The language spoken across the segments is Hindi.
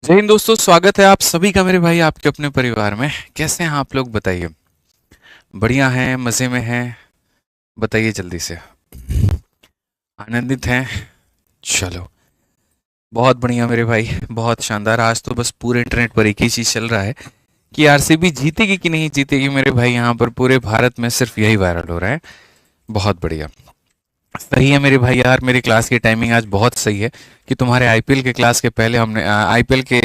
जय हिंद दोस्तों, स्वागत है आप सभी का मेरे भाई आपके अपने परिवार में। कैसे हैं आप लोग बताइए। बढ़िया हैं, मज़े में हैं। बताइए जल्दी से। आनंदित हैं। चलो, बहुत बढ़िया मेरे भाई, बहुत शानदार। आज तो बस पूरे इंटरनेट पर एक ही चीज़ चल रहा है कि आरसीबी जीतेगी कि नहीं जीतेगी मेरे भाई। यहाँ पर पूरे भारत में सिर्फ यही वायरल हो रहा है। बहुत बढ़िया। सही है मेरे भाई यार, मेरी क्लास की टाइमिंग आज बहुत सही है कि तुम्हारे आईपीएल के क्लास के पहले हमने आईपीएल के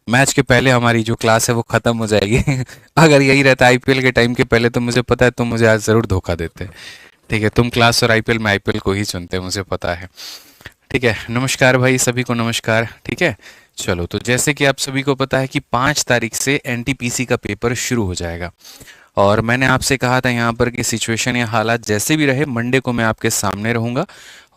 मैच के पहले हमारी जो क्लास है वो ख़त्म हो जाएगी। अगर यही रहता आईपीएल के टाइम के पहले तो मुझे पता है तुम मुझे आज ज़रूर धोखा देते। ठीक है, तुम क्लास और आईपीएल में आईपीएल को ही चुनते, मुझे पता है। ठीक है, नमस्कार भाई, सभी को नमस्कार। ठीक है, चलो तो जैसे कि आप सभी को पता है कि 5 तारीख से एनटीपीसी का पेपर शुरू हो जाएगा। और मैंने आपसे कहा था यहाँ पर कि सिचुएशन या हालात जैसे भी रहे, मंडे को मैं आपके सामने रहूँगा।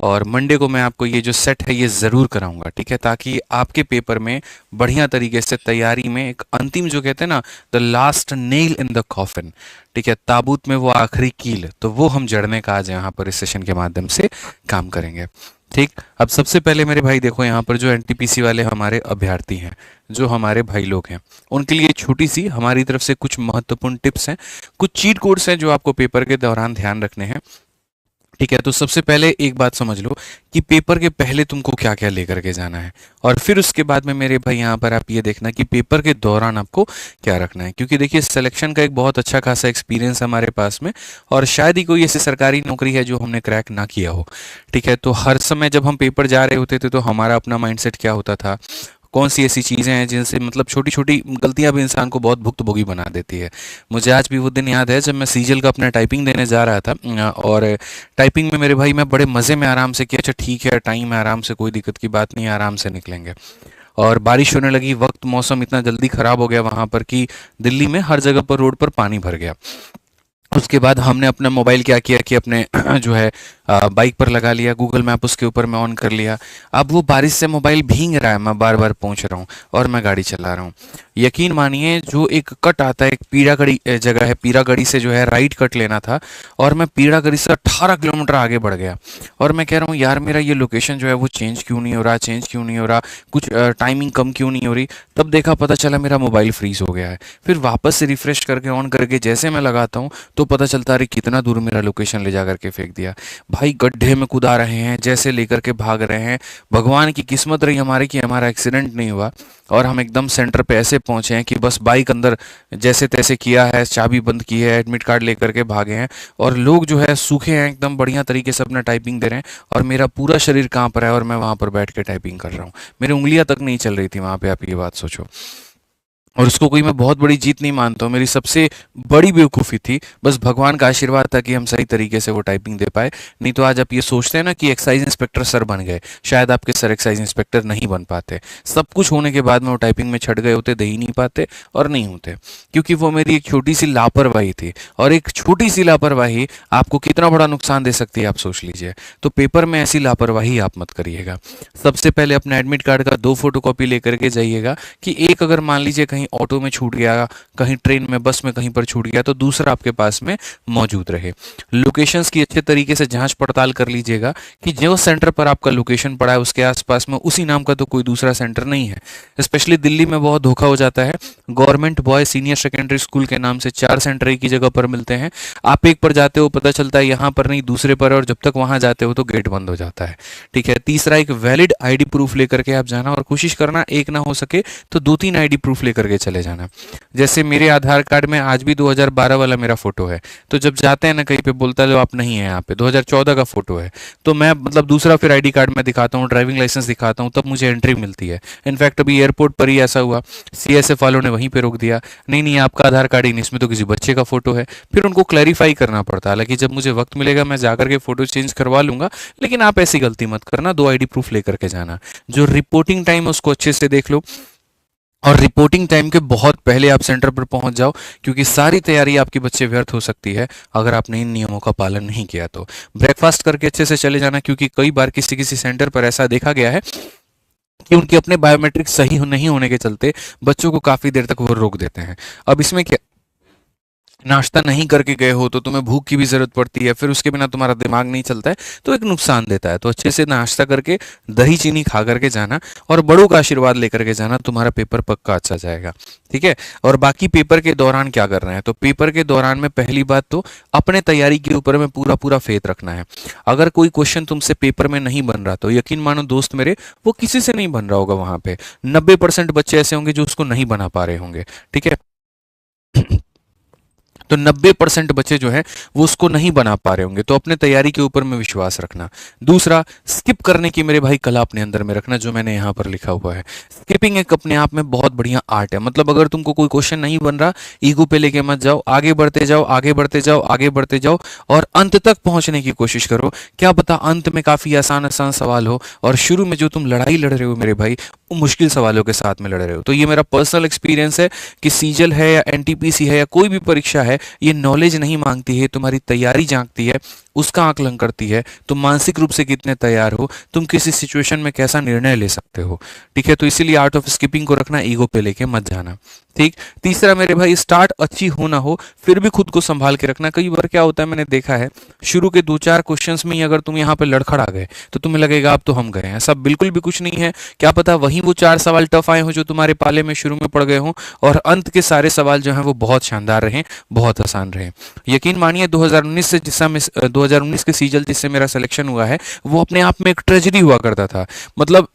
और मंडे को मैं आपको ये जो सेट है ये ज़रूर कराऊंगा, ठीक है, ताकि आपके पेपर में बढ़िया तरीके से तैयारी में एक अंतिम जो कहते हैं ना, the last nail in the coffin, ठीक है, ताबूत में वो आखिरी कील, तो वो हम जड़ने का आज यहाँ पर इस सेशन के माध्यम से काम करेंगे। ठीक, अब सबसे पहले मेरे भाई देखो, यहाँ पर जो एनटीपीसी वाले हमारे अभ्यर्थी हैं, जो हमारे भाई लोग हैं, उनके लिए छोटी सी हमारी तरफ से कुछ महत्वपूर्ण टिप्स हैं, कुछ चीट कोड्स हैं जो आपको पेपर के दौरान ध्यान रखने हैं। ठीक है, तो सबसे पहले एक बात समझ लो कि पेपर के पहले तुमको क्या क्या लेकर के जाना है, और फिर उसके बाद में मेरे भाई यहाँ पर आप ये देखना कि पेपर के दौरान आपको क्या रखना है। क्योंकि देखिए, सिलेक्शन का एक बहुत अच्छा खासा एक्सपीरियंस हमारे पास में, और शायद ही कोई ऐसी सरकारी नौकरी है जो हमने क्रैक ना किया हो। ठीक है, तो हर समय जब हम पेपर जा रहे होते थे तो हमारा अपना माइंडसेट क्या होता था, कौन सी ऐसी चीज़ें हैं जिनसे मतलब छोटी छोटी गलतियां भी इंसान को बहुत भुक्तभोगी बना देती है। मुझे आज भी वो दिन याद है जब मैं सीजल का अपना टाइपिंग देने जा रहा था, और टाइपिंग में मेरे भाई मैं बड़े मज़े में आराम से किया, अच्छा ठीक है, टाइम है, आराम से, कोई दिक्कत की बात नहीं है, आराम से निकलेंगे। और बारिश होने लगी, वक्त मौसम इतना जल्दी ख़राब हो गया वहाँ पर कि दिल्ली में हर जगह पर रोड पर पानी भर गया। उसके बाद हमने अपना मोबाइल क्या किया कि अपने जो है बाइक पर लगा लिया, गूगल मैप उसके ऊपर मैं ऑन कर लिया। अब वो बारिश से मोबाइल भीग रहा है, मैं बार बार पहुंच रहा हूँ और मैं गाड़ी चला रहा हूँ। यकीन मानिए, जो एक कट आता है, एक पीड़ागढ़ी जगह है, पीड़ागढ़ी से जो है राइट कट लेना था, और मैं पीड़ागढ़ी से 18 किलोमीटर आगे बढ़ गया। और मैं कह रहा हूँ यार, मेरा ये लोकेशन जो है वो चेंज क्यों नहीं हो रहा, चेंज क्यों नहीं हो रहा, कुछ टाइमिंग कम क्यों नहीं हो रही। तब देखा, पता चला मेरा मोबाइल फ्रीज हो गया है। फिर वापस से रिफ्रेश करके ऑन करके जैसे मैं लगाता हूँ तो पता चलता है अरे कितना दूर मेरा लोकेशन ले जा करके फेंक दिया। भाई गड्ढे में कूदा रहे हैं, जैसे लेकर के भाग रहे हैं। भगवान की किस्मत रही हमारी कि हमारा एक्सीडेंट नहीं हुआ, और हम एकदम सेंटर पे ऐसे पहुंचे हैं कि बस बाइक अंदर जैसे तैसे किया है, चाबी बंद की है, एडमिट कार्ड लेकर के भागे हैं। और लोग जो है सूखे हैं, एकदम बढ़िया तरीके से अपना टाइपिंग दे रहे हैं, और मेरा पूरा शरीर कांप रहा है और मैं वहां पर बैठ के टाइपिंग कर रहा हूँ। मेरी उंगलियां तक नहीं चल रही थी वहां पे, आप ये बात सोचो। और उसको कोई मैं बहुत बड़ी जीत नहीं मानता हूँ, मेरी सबसे बड़ी बेवकूफ़ी थी। बस भगवान का आशीर्वाद था कि हम सही तरीके से वो टाइपिंग दे पाए। नहीं तो आज आप ये सोचते हैं ना कि एक्साइज इंस्पेक्टर सर बन गए, शायद आपके सर एक्साइज इंस्पेक्टर नहीं बन पाते। सब कुछ होने के बाद में वो टाइपिंग में छट गए होते, दे ही नहीं पाते और नहीं होते, क्योंकि वो मेरी एक छोटी सी लापरवाही थी। और एक छोटी सी लापरवाही आपको कितना बड़ा नुकसान दे सकती है, आप सोच लीजिए। तो पेपर में ऐसी लापरवाही आप मत करिएगा। सबसे पहले अपना एडमिट कार्ड का 2 फोटोकॉपी लेकर के जाइएगा, कि एक अगर मान लीजिए कहीं ऑटो में छूट गया, कहीं ट्रेन में, बस में कहीं पर छूट गया, तो दूसरा आपके पास में मौजूद रहे। लोकेशंस की अच्छे तरीके से जांच पड़ताल कर लीजिएगा कि जो सेंटर पर आपका लोकेशन पड़ा है उसके आसपास में उसी नाम का तो कोई दूसरा सेंटर नहीं है। स्पेशली दिल्ली में बहुत धोखा हो जाता है। Government boy senior secondary school के नाम से 4 सेंटर एक ही जगह पर मिलते हैं। आप एक पर जाते हो, पता चलता है यहाँ पर नहीं दूसरे पर है, और जब तक वहां जाते हो तो गेट बंद हो जाता है। ठीक है, तीसरा, एक वैलिड आईडी प्रूफ लेकर के आप जाना, और कोशिश करना एक ना हो सके तो 2-3 आईडी प्रूफ लेकर के चले जाना। जैसे मेरे आधार कार्ड में आज भी 2012 वाला मेरा फोटो है, तो जब जाते हैं ना कहीं पे, बोलता है लो आप नहीं है यहाँ पे, 2014 का फोटो है, तो मैं मतलब दूसरा फिर आईडी कार्ड में दिखाता हूँ, ड्राइविंग लाइसेंस दिखाता हूँ, तब मुझे एंट्री मिलती है। इनफैक्ट अभी एयरपोर्ट पर ही ऐसा हुआ, सीएसएफ वालों ने वहीं पे रोक दिया, नहीं नहीं आपका आधार कार्ड ही नहीं, इसमें तो किसी बच्चे का फोटो है। फिर उनको क्लैरिफाई करना पड़ता है। हालांकि जब मुझे वक्त मिलेगा मैं जाकर के फोटो चेंज करवा लूंगा, लेकिन आप ऐसी गलती मत करना, 2 आईडी प्रूफ लेकर के जाना। जो रिपोर्टिंग टाइम है उसको अच्छे से देख लो, और रिपोर्टिंग टाइम के बहुत पहले आप सेंटर पर पहुंच जाओ, क्योंकि सारी तैयारी आपकी बच्चे व्यर्थ हो सकती है अगर आपने इन नियमों का पालन नहीं किया तो। ब्रेकफास्ट करके अच्छे से चले जाना, क्योंकि कई बार किसी किसी सेंटर पर ऐसा देखा गया है कि उनके अपने बायोमेट्रिक सही नहीं होने के चलते बच्चों को काफी देर तक वो रोक देते हैं। अब इसमें क्या नाश्ता नहीं करके गए हो तो तुम्हें भूख की भी ज़रूरत पड़ती है, फिर उसके बिना तुम्हारा दिमाग नहीं चलता है, तो एक नुकसान देता है। तो अच्छे से नाश्ता करके दही चीनी खा करके जाना और बड़ों का आशीर्वाद लेकर के जाना, तुम्हारा पेपर पक्का अच्छा जाएगा। ठीक है। और बाकी पेपर के दौरान क्या करना है, तो पेपर के दौरान में पहली बात तो अपने तैयारी के ऊपर में पूरा पूरा फेथ रखना है। अगर कोई क्वेश्चन तुमसे पेपर में नहीं बन रहा तो यकीन मानो दोस्त मेरे, वो किसी से नहीं बन रहा होगा। वहां पे 90% बच्चे ऐसे होंगे जो उसको नहीं बना पा रहे होंगे। ठीक है। तो 90% बच्चे जो है वो उसको नहीं बना पा रहे होंगे। तो अपने तैयारी के ऊपर में विश्वास रखना। दूसरा, स्किप करने की मेरे भाई कला अपने अंदर में रखना, जो मैंने यहाँ पर लिखा हुआ है। स्किपिंग एक अपने आप में बहुत बढ़िया आर्ट है। मतलब अगर तुमको कोई क्वेश्चन नहीं बन रहा, ईगो पे लेके मत जाओ, आगे बढ़ते जाओ, आगे बढ़ते जाओ, आगे बढ़ते जाओ और अंत तक पहुंचने की कोशिश करो। क्या पता अंत में काफी आसान आसान सवाल हो और शुरू में जो तुम लड़ाई लड़ रहे हो मेरे भाई, वो मुश्किल सवालों के साथ में लड़ रहे हो। तो ये मेरा पर्सनल एक्सपीरियंस है कि सीजल है या एनटीपीसी है या कोई भी परीक्षा है, ये नॉलेज नहीं मांगती है, तुम्हारी तैयारी झांकती है, उसका आकलन करती है। तुम मानसिक रूप से कितने तैयार हो, तुम किसी सिचुएशन में कैसा निर्णय ले सकते हो। ठीक है। तो इसीलिए आर्ट ऑफ स्किपिंग को रखना, ईगो पे लेके मत जाना। ठीक। तीसरा मेरे भाई, स्टार्ट अच्छी हो ना हो फिर भी खुद को संभाल के रखना। कई बार क्या होता है, मैंने देखा है, शुरू के 2-4 क्वेश्चंस में ही अगर तुम यहाँ पे लड़खड़ा गए तो तुम्हें लगेगा अब तो हम गए हैं। ऐसा बिल्कुल भी कुछ नहीं है। क्या पता वही वो 4 सवाल टफ आए हो जो तुम्हारे पाले में शुरू में पड़ गए हों और अंत के सारे सवाल जो हैं वो बहुत शानदार रहे, बहुत आसान रहे। यकीन मानिए 2019 से 2019 के सीजल जिससे मेरा सिलेक्शन हुआ है, वो अपने आप में एक ट्रेजेडी हुआ करता था। मतलब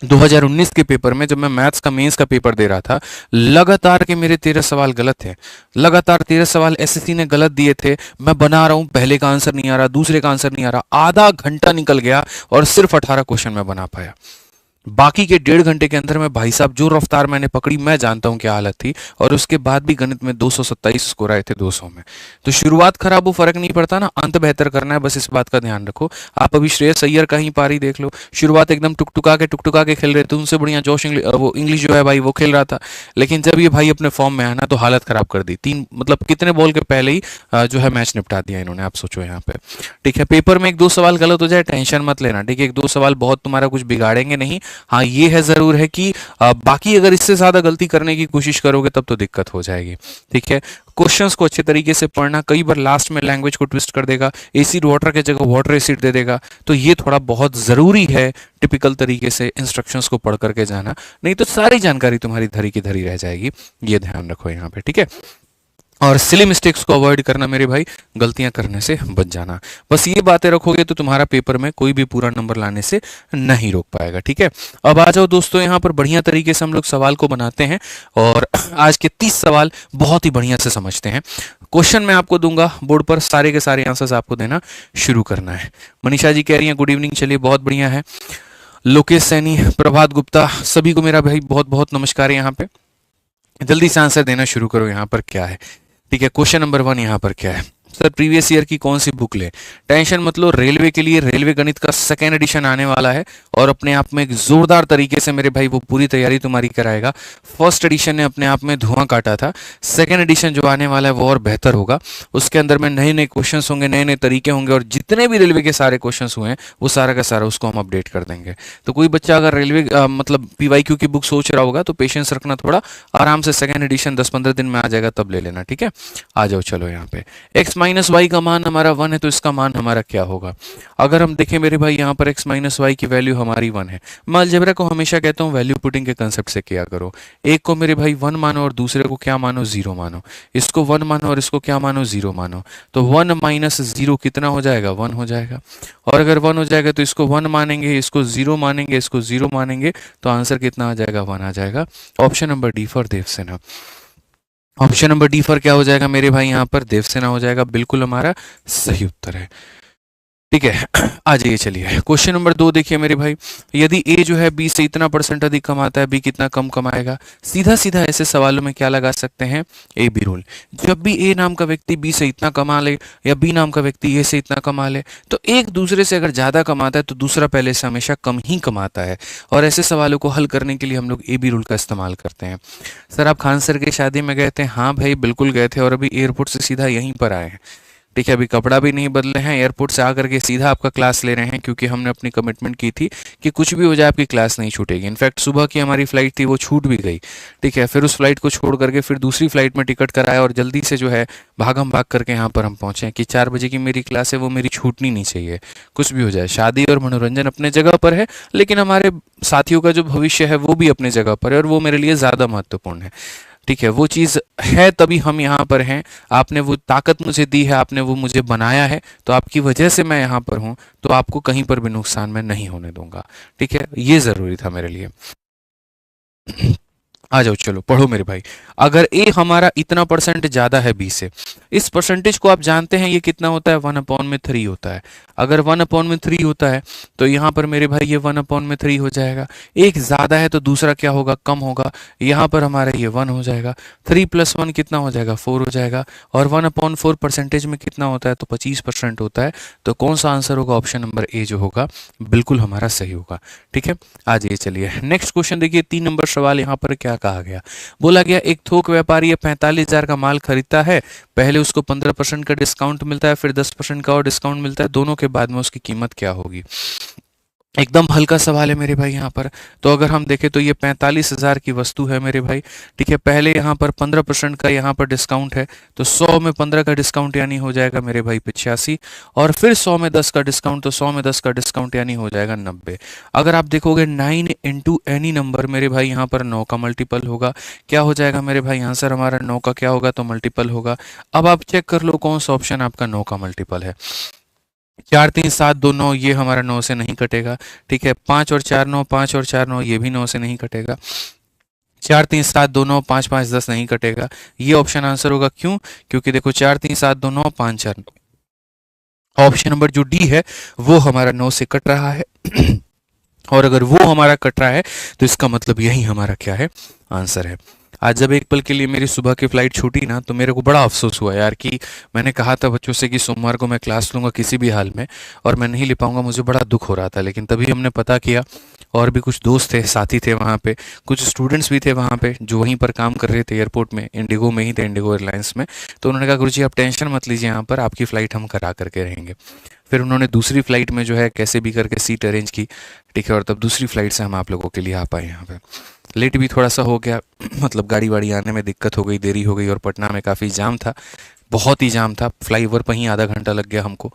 2019 के पेपर में जब मैं मैथ्स का मेंस का पेपर दे रहा था, लगातार के मेरे 13 सवाल गलत थे। लगातार 13 सवाल एसएससी ने गलत दिए थे। मैं बना रहा हूं, पहले का आंसर नहीं आ रहा, दूसरे का आंसर नहीं आ रहा, आधा घंटा निकल गया और सिर्फ 18 क्वेश्चन मैं बना पाया। बाकी के 1.5 घंटे के अंदर में भाई साहब जो रफ्तार मैंने पकड़ी, मैं जानता हूं क्या हालत थी। और उसके बाद भी गणित में 227 स्कोर आए थे 200 में। तो शुरुआत खराब हो फर्क नहीं पड़ता ना, अंत बेहतर करना है, बस इस बात का ध्यान रखो। आप अभी श्रेयस अय्यर का ही पारी देख लो, शुरुआत एकदम टुकटुका के खेल रहे थे, उनसे बढ़िया जोश वो इंग्लिश जो है भाई वो खेल रहा था। लेकिन जब ये भाई अपने फॉर्म में आया ना तो हालत खराब कर दी। मतलब कितने बॉल के पहले ही जो है मैच निपटा दिया इन्होंने, आप सोचो यहाँ पे। ठीक है। पेपर में 1-2 सवाल गलत हो जाए टेंशन मत लेना। ठीक है। 1-2 सवाल बहुत तुम्हारा कुछ बिगाड़ेंगे नहीं। हाँ ये है जरूर है कि बाकी अगर इससे ज्यादा गलती करने की कोशिश करोगे तब तो दिक्कत हो जाएगी। ठीक है। क्वेश्चंस को अच्छे तरीके से पढ़ना, कई बार लास्ट में लैंग्वेज को ट्विस्ट कर देगा, एसिड वाटर की जगह वाटर एसिड दे देगा, तो ये थोड़ा बहुत जरूरी है टिपिकल तरीके से इंस्ट्रक्शंस को पढ़ करके जाना, नहीं तो सारी जानकारी तुम्हारी धरी की धरी रह जाएगी। ये ध्यान रखो यहाँ पे। ठीक है। और सिली मिस्टेक्स को अवॉइड करना मेरे भाई, गलतियां करने से बच जाना। बस ये बातें रखोगे तो तुम्हारा पेपर में कोई भी पूरा नंबर लाने से नहीं रोक पाएगा। ठीक है। अब आ जाओ दोस्तों, यहाँ पर बढ़िया तरीके से हम लोग सवाल को बनाते हैं और आज के 30 सवाल बहुत ही बढ़िया से समझते हैं। क्वेश्चन मैं आपको दूंगा बोर्ड पर, सारे के सारे आंसर्स आपको देना शुरू करना है। मनीषा जी कह रही हैं गुड इवनिंग, चलिए बहुत बढ़िया है। लोकेश सैनी, प्रभात गुप्ता, सभी को मेरा भाई बहुत बहुत नमस्कार है। यहाँ पे जल्दी से आंसर देना शुरू करो। यहाँ पर क्या है? ठीक है। क्वेश्चन नंबर 1 यहाँ पर क्या है? सर प्रीवियस ईयर की कौन सी बुक ले? टेंशन मत लो, रेलवे के लिए रेलवे गणित का सेकेंड एडिशन आने वाला है और अपने आप में एक जोरदार तरीके से मेरे भाई वो पूरी तैयारी तुम्हारी कराएगा। फर्स्ट एडिशन ने अपने आप में धुआं काटा था, सेकेंड एडिशन जो आने वाला है वो और बेहतर होगा। उसके अंदर में नए नए क्वेश्चन होंगे, नए नए तरीके होंगे और जितने भी रेलवे के सारे क्वेश्चन हुए हैं वो सारा का सारा उसको हम अपडेट कर देंगे। तो कोई बच्चा अगर रेलवे मतलब पीवाईक्यू की बुक सोच रहा होगा तो पेशेंस रखना, थोड़ा आराम से सेकेंड एडिशन 10-15 दिन में आ जाएगा, तब ले लेना। ठीक है। आ जाओ चलो यहाँ पे, x माइनस वाई का मान हमारा 1 है तो इसका मान हमारा क्या होगा? अगर हम देखें मेरे भाई यहाँ पर x माइनस वाई की वैल्यू हमारी 1 है। मैं अलजेब्रा को हमेशा कहता हूँ वैल्यू पुटिंग के कंसेप्ट से किया करो। एक को मेरे भाई 1 मानो और दूसरे को क्या मानो? 0 मानो। इसको 1 मानो और इसको क्या मानो? 0 मानो। तो 1 माइनस 0 कितना हो जाएगा? 1 हो जाएगा। और अगर 1 हो जाएगा तो इसको 1 मानेंगे, इसको 0 मानेंगे, इसको 0 मानेंगे, तो आंसर कितना आ जाएगा? 1 आ जाएगा। Option number D for Devasena. Option number D for क्या हो जाएगा मेरे भाई? यहाँ पर देवसेना हो जाएगा, बिल्कुल हमारा सही उत्तर है। ठीक है। आ जाइए चलिए क्वेश्चन नंबर 2 देखिए मेरे भाई, यदि ए जो है बी से इतना % अधिक कमाता है, बी कितना कम कमाएगा? सीधा सीधा ऐसे सवालों में क्या लगा सकते हैं? A B rule. जब भी ए नाम का व्यक्ति बी से इतना कमा ले या बी नाम का व्यक्ति ए से इतना कमा ले, तो एक दूसरे से अगर ज्यादा कमाता है तो दूसरा पहले से हमेशा कम ही कमाता है। और ऐसे सवालों को हल करने के लिए हम लोग ए बी रूल का इस्तेमाल करते हैं। सर आप खान सर की शादी में गए थे? हाँ भाई बिल्कुल गए थे और अभी एयरपोर्ट से सीधा यहीं पर आए हैं। ठीक है, अभी कपड़ा भी नहीं बदले हैं, एयरपोर्ट से आकर के सीधा आपका क्लास ले रहे हैं, क्योंकि हमने अपनी कमिटमेंट की थी कि कुछ भी हो जाए आपकी क्लास नहीं छूटेगी। इनफैक्ट सुबह की हमारी फ्लाइट थी, वो छूट भी गई। ठीक है, फिर उस फ्लाइट को छोड़ करके फिर दूसरी फ्लाइट में टिकट कराया और जल्दी से जो है भागम भाग करके यहाँ पर हम पहुंचे कि 4 बजे की मेरी क्लास है, वो मेरी छूटनी नहीं चाहिए। कुछ भी हो जाए, शादी और मनोरंजन अपने जगह पर है, लेकिन हमारे साथियों का जो भविष्य है वो भी अपने जगह पर है, और वो मेरे लिए ज़्यादा महत्वपूर्ण है। ठीक है, वो चीज़ है तभी हम यहाँ पर हैं। आपने वो ताकत मुझे दी है, आपने वो मुझे बनाया है, तो आपकी वजह से मैं यहाँ पर हूँ, तो आपको कहीं पर भी नुकसान मैं नहीं होने दूंगा। ठीक है, ये ज़रूरी था मेरे लिए। आ जाओ, चलो पढ़ो मेरे भाई। अगर ए हमारा इतना परसेंट ज्यादा है बी से, इस परसेंटेज को आप जानते हैं ये कितना होता है, 1/3 होता है। अगर 1/3 होता है तो यहाँ पर मेरे भाई ये 1/3 हो जाएगा। एक ज्यादा है तो दूसरा क्या होगा, कम होगा। यहाँ पर हमारा ये 1 हो जाएगा। 3 + 1 कितना हो जाएगा, 4 हो जाएगा। और 1/4 परसेंटेज में कितना होता है, तो 25% होता है। तो कौन सा आंसर होगा, ऑप्शन नंबर ए जो होगा बिल्कुल हमारा सही होगा। ठीक है, आ जाइए, चलिए नेक्स्ट क्वेश्चन देखिए। 3 नंबर सवाल यहाँ पर क्या कहा गया, बोला गया एक थोक व्यापारी 45,000 का माल खरीदता है। पहले उसको 15% का डिस्काउंट मिलता है, फिर 10% का और डिस्काउंट मिलता है। दोनों के बाद में उसकी कीमत क्या होगी। एकदम हल्का सवाल है मेरे भाई यहाँ पर। तो अगर हम देखें तो ये 45,000 की वस्तु है मेरे भाई। ठीक है, पहले यहाँ पर 15% का यहाँ पर डिस्काउंट है, तो 100 में 15 का डिस्काउंट यानी हो जाएगा मेरे भाई 85। और फिर 100 में 10 का डिस्काउंट, तो 100 में 10 का डिस्काउंट यानी हो जाएगा 90। अगर आप देखोगे 9 इंटू एनी नंबर मेरे भाई, यहाँ पर 9 का मल्टीपल होगा। क्या हो जाएगा मेरे भाई, आंसर हमारा 9 का क्या होगा, तो मल्टीपल होगा। अब आप चेक कर लो कौन सा ऑप्शन आपका 9 का मल्टीपल है। 4 3 7 2 9, ये हमारा 9 से नहीं कटेगा। ठीक है, 5 और 4 9, 5 और 4 9, ये भी 9 से नहीं कटेगा। 4 3 7 2 9, 5 5 10 नहीं कटेगा। ये ऑप्शन आंसर होगा, क्यों, क्योंकि देखो 4 3 7 2 9, 5 4 9, ऑप्शन नंबर जो डी है वो हमारा 9 से कट रहा है। और अगर वो हमारा कट रहा है तो इसका मतलब यही हमारा क्या है, आंसर है। आज जब एक पल के लिए मेरी सुबह की फ्लाइट छूटी ना, तो मेरे को बड़ा अफसोस हुआ यार, कि मैंने कहा था बच्चों से कि सोमवार को मैं क्लास लूँगा किसी भी हाल में, और मैं नहीं ले पाऊंगा। मुझे बड़ा दुख हो रहा था, लेकिन तभी हमने पता किया, और भी कुछ दोस्त थे, साथी थे वहाँ पे, कुछ स्टूडेंट्स भी थे वहाँ पे जो वहीं पर काम कर रहे थे एयरपोर्ट में, इंडिगो में ही थे, इंडिगो एयरलाइंस में। तो उन्होंने कहा गुरुजी आप टेंशन मत लीजिए, यहाँ पर आपकी फ़्लाइट हम करा करके रहेंगे। फिर उन्होंने दूसरी फ्लाइट में जो है कैसे भी करके सीट अरेंज की। ठीक है, और तब दूसरी फ्लाइट से हम आप लोगों के लिए आ पाए यहाँ पे। लेट भी थोड़ा सा हो गया, मतलब गाड़ी वाड़ी आने में दिक्कत हो गई, देरी हो गई, और पटना में काफ़ी जाम था, बहुत ही जाम था। फ्लाईओवर पर ही आधा घंटा लग गया हमको।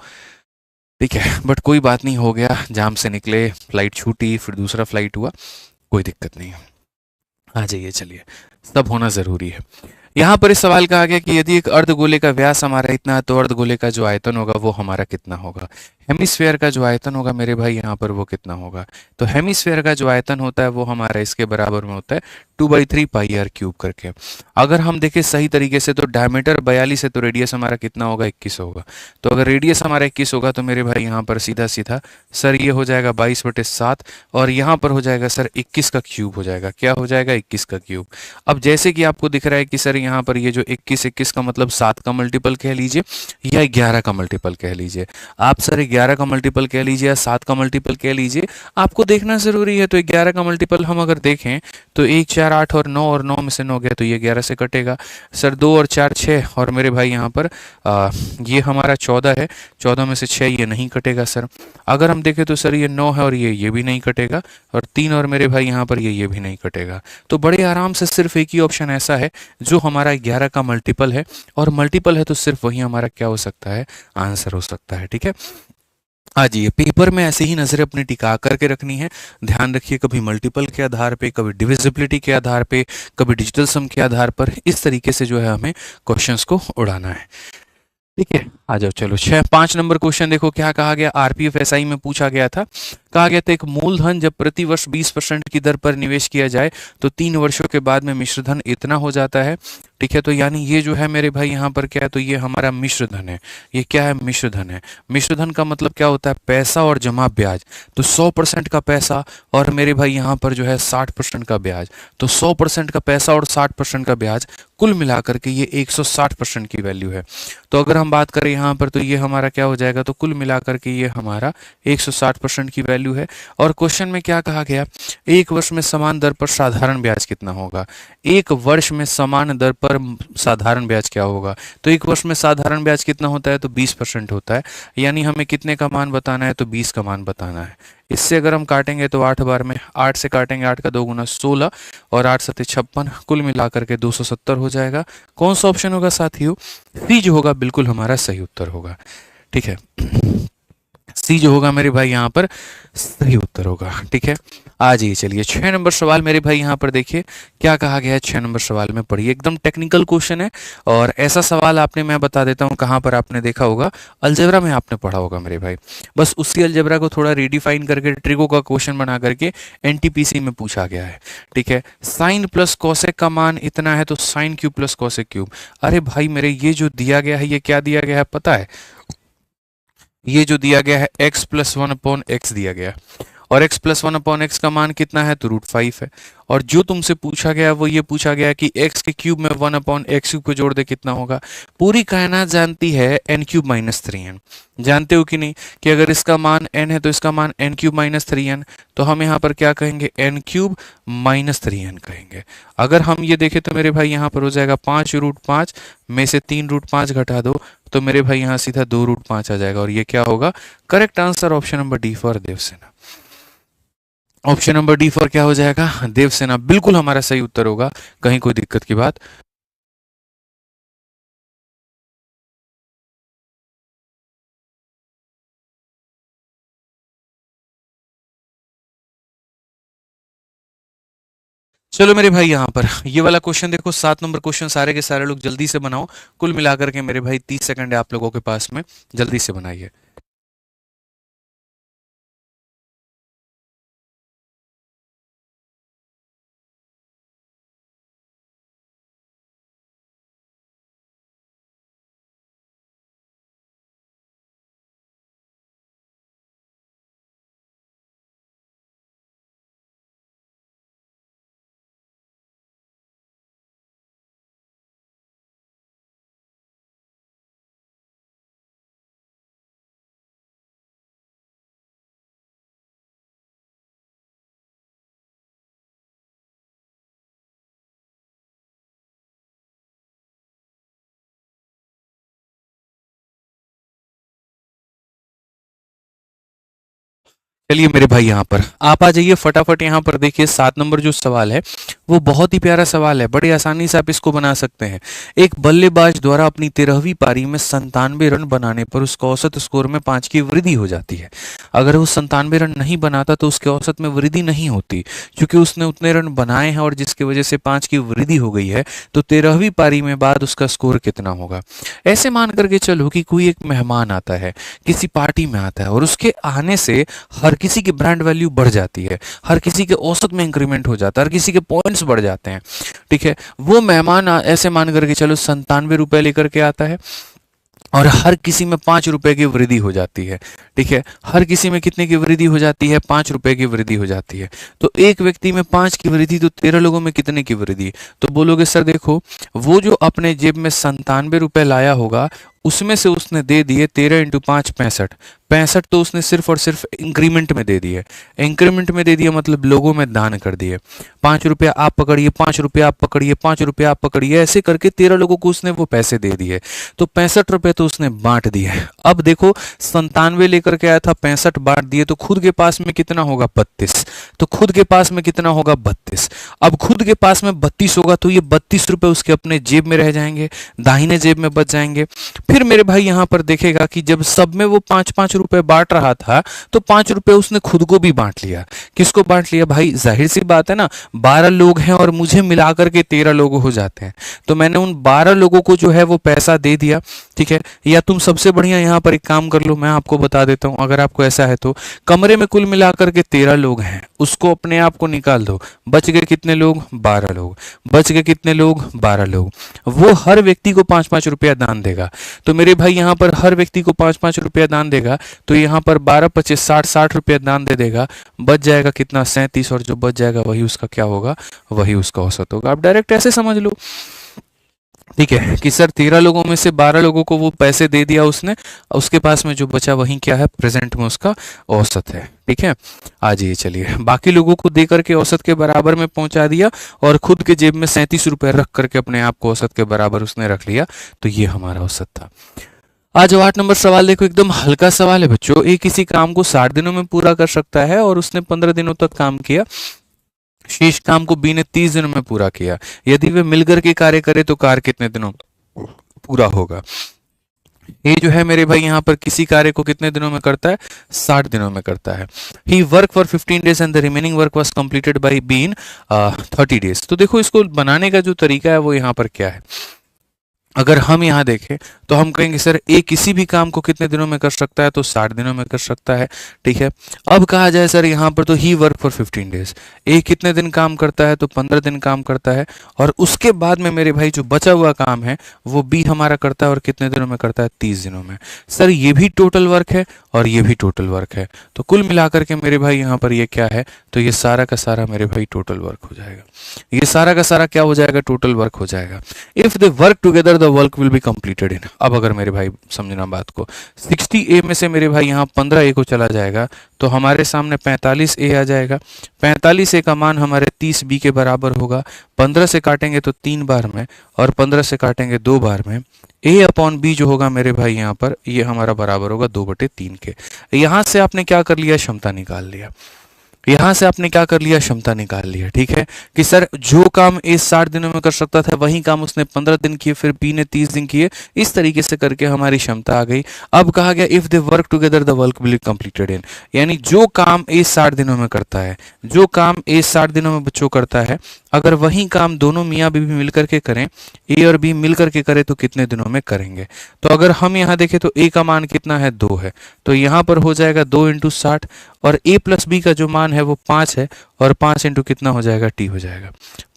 ठीक है, बट कोई बात नहीं, हो गया, जाम से निकले, फ्लाइट छूटी, फिर दूसरा फ्लाइट हुआ, कोई दिक्कत नहीं। आ जाइए, चलिए, सब होना ज़रूरी है। यहाँ पर इस सवाल कहा गया कि यदि एक अर्धगोले का व्यास हमारा इतना है, तो अर्धगोले का जो आयतन होगा वो हमारा कितना होगा। हेमिस्फेयर का जो आयतन होगा मेरे भाई यहाँ पर वो कितना होगा, तो हेमिस्फेयर का जो आयतन होता है वो हमारा इसके बराबर में होता है 2/3πr³ करके। अगर हम देखें सही तरीके से, तो डायमीटर 42 है, तो रेडियस हमारा कितना होगा, 21 होगा। तो अगर रेडियस हमारा 21 होगा तो मेरे भाई यहाँ पर सीधा सीधा सर ये हो जाएगा 22/7, और यहाँ पर हो जाएगा सर 21 का क्यूब हो जाएगा। क्या हो जाएगा, 21 का क्यूब। अब जैसे कि आपको दिख रहा है कि सर यहाँ पर ये जो 21 का मतलब 7 का मल्टीपल कह लीजिए या 11 का मल्टीपल कह लीजिए। आप सर 11 का मल्टीपल कह लीजिए या 7 का मल्टीपल कह लीजिए, आपको देखना जरूरी है। तो 11 का मल्टीपल हम अगर देखें तो 1 4 8 और 9 में से 9 गया तो ये 11 से कटेगा। सर 2 और 4 6, और मेरे भाई यहाँ पर ये हमारा 14 है, 14 में से 6 ये नहीं कटेगा सर। अगर हम देखें तो सर ये 9 है और ये भी नहीं कटेगा, और 3 और मेरे भाई यहाँ पर ये भी नहीं कटेगा। तो बड़े आराम से सिर्फ एक ही ऑप्शन ऐसा है जो हमारा 11 का मल्टीपल है, और मल्टीपल है तो सिर्फ वही हमारा क्या हो सकता है, आंसर हो सकता है। ठीक है, हाँ जी, ये पेपर में ऐसे ही नजरें अपनी टिका करके रखनी है। ध्यान रखिए, कभी मल्टीपल के आधार पे, कभी डिविजिबिलिटी के आधार पे, कभी डिजिटल सम के आधार पर, इस तरीके से जो है हमें क्वेश्चंस को उड़ाना है। ठीक है, आ जाओ, चलो 5 नंबर क्वेश्चन देखो क्या कहा गया। आरपीएफ एसआई में पूछा गया था, कहा गया था एक मूलधन जब प्रति वर्ष 20% की दर पर निवेश किया जाए तो 3 वर्षों के बाद में मिश्रधन इतना हो जाता है। ठीक है, तो यानी ये जो है मेरे भाई यहाँ पर क्या है, तो ये हमारा मिश्रधन है। ये क्या है, मिश्रधन है। मिश्रधन का मतलब क्या होता है, पैसा और जमा ब्याज। तो 100% का पैसा और मेरे भाई यहाँ पर जो है 60% का ब्याज। तो 100% का पैसा और 60% का ब्याज, कुल मिलाकर के ये 160% की वैल्यू है। तो अगर हम बात करें यहाँ पर, तो ये हमारा क्या हो जाएगा, तो कुल मिलाकर के ये हमारा 160% की वैल्यू वैल्यू है। और क्वेश्चन में क्या कहा गया, एक वर्ष में समान दर पर साधारण ब्याज कितना होगा। एक वर्ष में समान दर पर साधारण ब्याज क्या होगा, तो एक वर्ष में साधारण ब्याज कितना होता है, तो 20% होता है। यानी हमें कितने का मान बताना है, तो 20 का मान बताना है। इससे अगर हम काटेंगे तो 8 बार में, 8 से काटेंगे, 8 का 2 गुना 16 और 8 सत्ते 56, कुल मिलाकर के 270 हो जाएगा। कौन सा ऑप्शन होगा साथियों, सी जो होगा बिल्कुल हमारा सही उत्तर होगा। ठीक है, सी जो होगा मेरे भाई यहाँ पर सही उत्तर होगा। ठीक है, आ जाइए, चलिए 6 नंबर सवाल मेरे भाई यहाँ पर देखिए क्या कहा गया है। 6 नंबर सवाल में पढ़िए, एकदम टेक्निकल क्वेश्चन है और ऐसा सवाल आपने, मैं बता देता हूँ कहाँ पर आपने देखा होगा, अलजेब्रा में आपने पढ़ा होगा मेरे भाई। बस उसी अलजेब्रा को थोड़ा रिडिफाइन करके ट्रिको का क्वेश्चन बना करके एनटीपीसी में पूछा गया है। ठीक है, साइन प्लस कॉसेक का मान इतना है तो sine cube plus cosec cube. अरे भाई मेरे, ये जो दिया गया है, ये क्या दिया गया है पता है, ये जो दिया गया है x प्लस 1/x दिया गया है और x प्लस 1/x का मान कितना है, तो √5 है। और जो तुमसे पूछा गया वो ये पूछा गया कि x के क्यूब में 1/x को जोड़ दे कितना होगा। पूरी कायनात जानती है n³ - 3n, जानते हो कि नहीं, कि अगर इसका मान n है तो इसका मान n³ - 3n, तो हम यहाँ पर क्या कहेंगे, n³ - 3n कहेंगे। अगर हम ये देखें तो मेरे भाई यहाँ पर हो जाएगा 5√5 में से 3√5 घटा दो तो मेरे भाई यहाँ सीधा 2√5 आ जाएगा और ये क्या होगा, correct answer option number D for Devasena. Option number D for क्या हो जाएगा, देवसेना, बिल्कुल हमारा सही उत्तर होगा, कहीं कोई दिक्कत की बात। चलो मेरे भाई यहाँ पर ये वाला क्वेश्चन देखो, 7 नंबर क्वेश्चन सारे के सारे लोग जल्दी से बनाओ। कुल मिलाकर के मेरे भाई 30 सेकंड है आप लोगों के पास में, जल्दी से बनाइए। चलिए मेरे भाई यहाँ पर आप आ जाइए फटाफट। यहाँ पर देखिए 7 नंबर जो सवाल है वो बहुत ही प्यारा सवाल है, बड़ी आसानी से आप इसको बना सकते हैं। एक बल्लेबाज द्वारा अपनी 13वीं पारी में 97 रन बनाने पर उसका औसत स्कोर में 5 की वृद्धि हो जाती है। अगर वो 97 रन नहीं बनाता तो उसके औसत में वृद्धि नहीं होती, क्योंकि उसने उतने रन बनाए हैं और जिसकी वजह से 5 की वृद्धि हो गई है। तो 13वीं पारी में बाद उसका स्कोर कितना होगा। ऐसे मान करके चलो कि कोई एक मेहमान आता है, किसी पार्टी में आता है और उसके आने से हर किसी की ब्रांड वैल्यू बढ़ जाती है, हर किसी के औसत में इंक्रीमेंट हो जाता है, हर किसी के पॉइंट्स बढ़ जाते हैं। ठीक है, वो मेहमान ऐसे मान करके चलो 97 रुपए लेकर के आता है और हर किसी में 5 रुपए की वृद्धि हो जाती है। ठीक है, हर किसी में कितने की वृद्धि हो जाती है, 5 रुपए की वृद्धि हो जाती है। तो एक व्यक्ति में 5 की वृद्धि, तो 13 लोगों में कितने की वृद्धि। तो बोलोगे सर देखो, वो जो अपने जेब में 97 रुपए लाया होगा उसमें से उसने दे दिए 13 इंटू 5 65, 65 तो उसने सिर्फ और सिर्फ इंक्रीमेंट में दे दिए। इंक्रीमेंट में दे दिया मतलब लोगों में दान कर दिए। 5 रुपया आप पकड़िए, 5 रुपया आप पकड़िए, 5 रुपया आप पकड़िए, ऐसे करके 13 लोगों को उसने वो पैसे दे दिए। तो 65 रुपए तो उसने बांट दिए। अब देखो 97 लेकर के आया था, 65 बांट दिए, तो खुद के पास में कितना होगा, 32। तो खुद के पास में कितना होगा, 32। अब खुद के पास में 32 होगा तो ये 32 रुपए उसके अपने जेब में रह जाएंगे, दाहिने जेब में बच जाएंगे। फिर मेरे भाई यहां पर देखेगा कि जब सब में वो 5-5 रुपए बांट रहा था तो 5 रुपए उसने खुद को भी बांट लिया। किसको बांट लिया भाई, जाहिर सी बात है ना, 12 लोग हैं और मुझे मिलाकर के 13 लोग हो जाते हैं, तो मैंने उन 12 लोगों को जो है वो पैसा दे दिया। ठीक है, या तुम सबसे बढ़िया यहां पर एक काम कर लो, मैं आपको बता देता हूं, अगर आपको ऐसा है तो कमरे में कुल मिलाकर के 13 लोग हैं, उसको अपने आप को निकाल दो, बच गए कितने लोग, 12 लोग। बच गए कितने लोग, 12 लोग। वो हर व्यक्ति को 5-5 रुपया दान देगा। तो मेरे भाई यहाँ पर हर व्यक्ति को 5-5 रुपया दान देगा, तो यहाँ पर 12-25 60 रुपया दान दे देगा, बच जाएगा कितना, 37, और जो बच जाएगा वही उसका क्या होगा, वही उसका औसत होगा। आप डायरेक्ट ऐसे समझ लो। ठीक है कि सर 13 लोगों में से 12 लोगों को वो पैसे दे दिया उसने, उसके पास में जो बचा वही क्या है, प्रेजेंट में उसका औसत है। ठीक है, आ जाइए चलिए, बाकी लोगों को दे करके औसत के बराबर में पहुंचा दिया और खुद के जेब में 37 रुपए रख करके अपने आप को औसत के बराबर उसने रख लिया, तो ये हमारा औसत था। आज 8 नंबर सवाल देखो, एकदम हल्का सवाल है बच्चों। ए किसी काम को 60 दिनों में पूरा कर सकता है और उसने 15 दिनों तक काम किया, शेष काम को बी ने 30 दिनों में पूरा किया। यदि वे मिलकर के कार्य करे तो कार्य कितने दिनों में पूरा होगा? ये जो है मेरे भाई यहाँ पर किसी कार्य को कितने दिनों में करता है? 60 दिनों में करता है। He work for 15 days and the remaining work was completed by B in 30 days. तो देखो इसको बनाने का जो तरीका है वो यहाँ पर क्या है, अगर हम यहाँ देखें तो हम कहेंगे सर ए किसी भी काम को कितने दिनों में कर सकता है, तो 60 दिनों में कर सकता है। ठीक है, अब कहा जाए सर यहाँ पर तो ही वर्क फॉर 15 डेज, ए कितने दिन काम करता है, तो 15 दिन काम करता है, और उसके बाद में मेरे भाई जो बचा हुआ काम है वो बी हमारा करता है और कितने दिनों में करता है, 30 दिनों में। सर ये भी टोटल वर्क है और ये भी टोटल वर्क है, तो कुल मिलाकर के मेरे भाई यहाँ पर ये क्या है, तो ये सारा का सारा मेरे भाई टोटल वर्क हो जाएगा। ये सारा का सारा क्या हो जाएगा, टोटल वर्क हो जाएगा। If they work together the work will be completed in. अब अगर मेरे भाई समझना बात को, 60 ए में से मेरे भाई यहाँ 15 ए को चला जाएगा तो हमारे सामने 45 ए आ जाएगा। 45 ए का मान हमारे 30 बी के बराबर होगा। 15 से काटेंगे तो 3 बार में और 15 से काटेंगे 2 बार में। ए अपॉन बी जो होगा मेरे भाई यहाँ पर ये हमारा बराबर होगा 2/3 के। यहाँ से आपने क्या कर लिया, क्षमता निकाल लिया। यहां से आपने क्या कर लिया, क्षमता निकाल लिया। ठीक है कि सर जो काम ए 60 दिनों में कर सकता था वही काम उसने 15 दिन किए, फिर बी ने 30 दिन किए, इस तरीके से करके हमारी क्षमता आ गई। अब कहा गया if they work together the work will be completed in, यानी जो काम ए 60 दिनों में करता है, जो काम ए 60 दिनों में बच्चों करता है, अगर वही काम दोनों मियाँ बीवी मिलकर के करें, ए और बी मिलकर के करें तो कितने दिनों में करेंगे। तो अगर हम यहाँ देखें तो ए का मान कितना है, 2 है, तो यहाँ पर हो जाएगा 2 × 60, और a प्लस बी का जो मान है वो 5 है, और 5 इंटू कितना हो जाएगा, t हो जाएगा।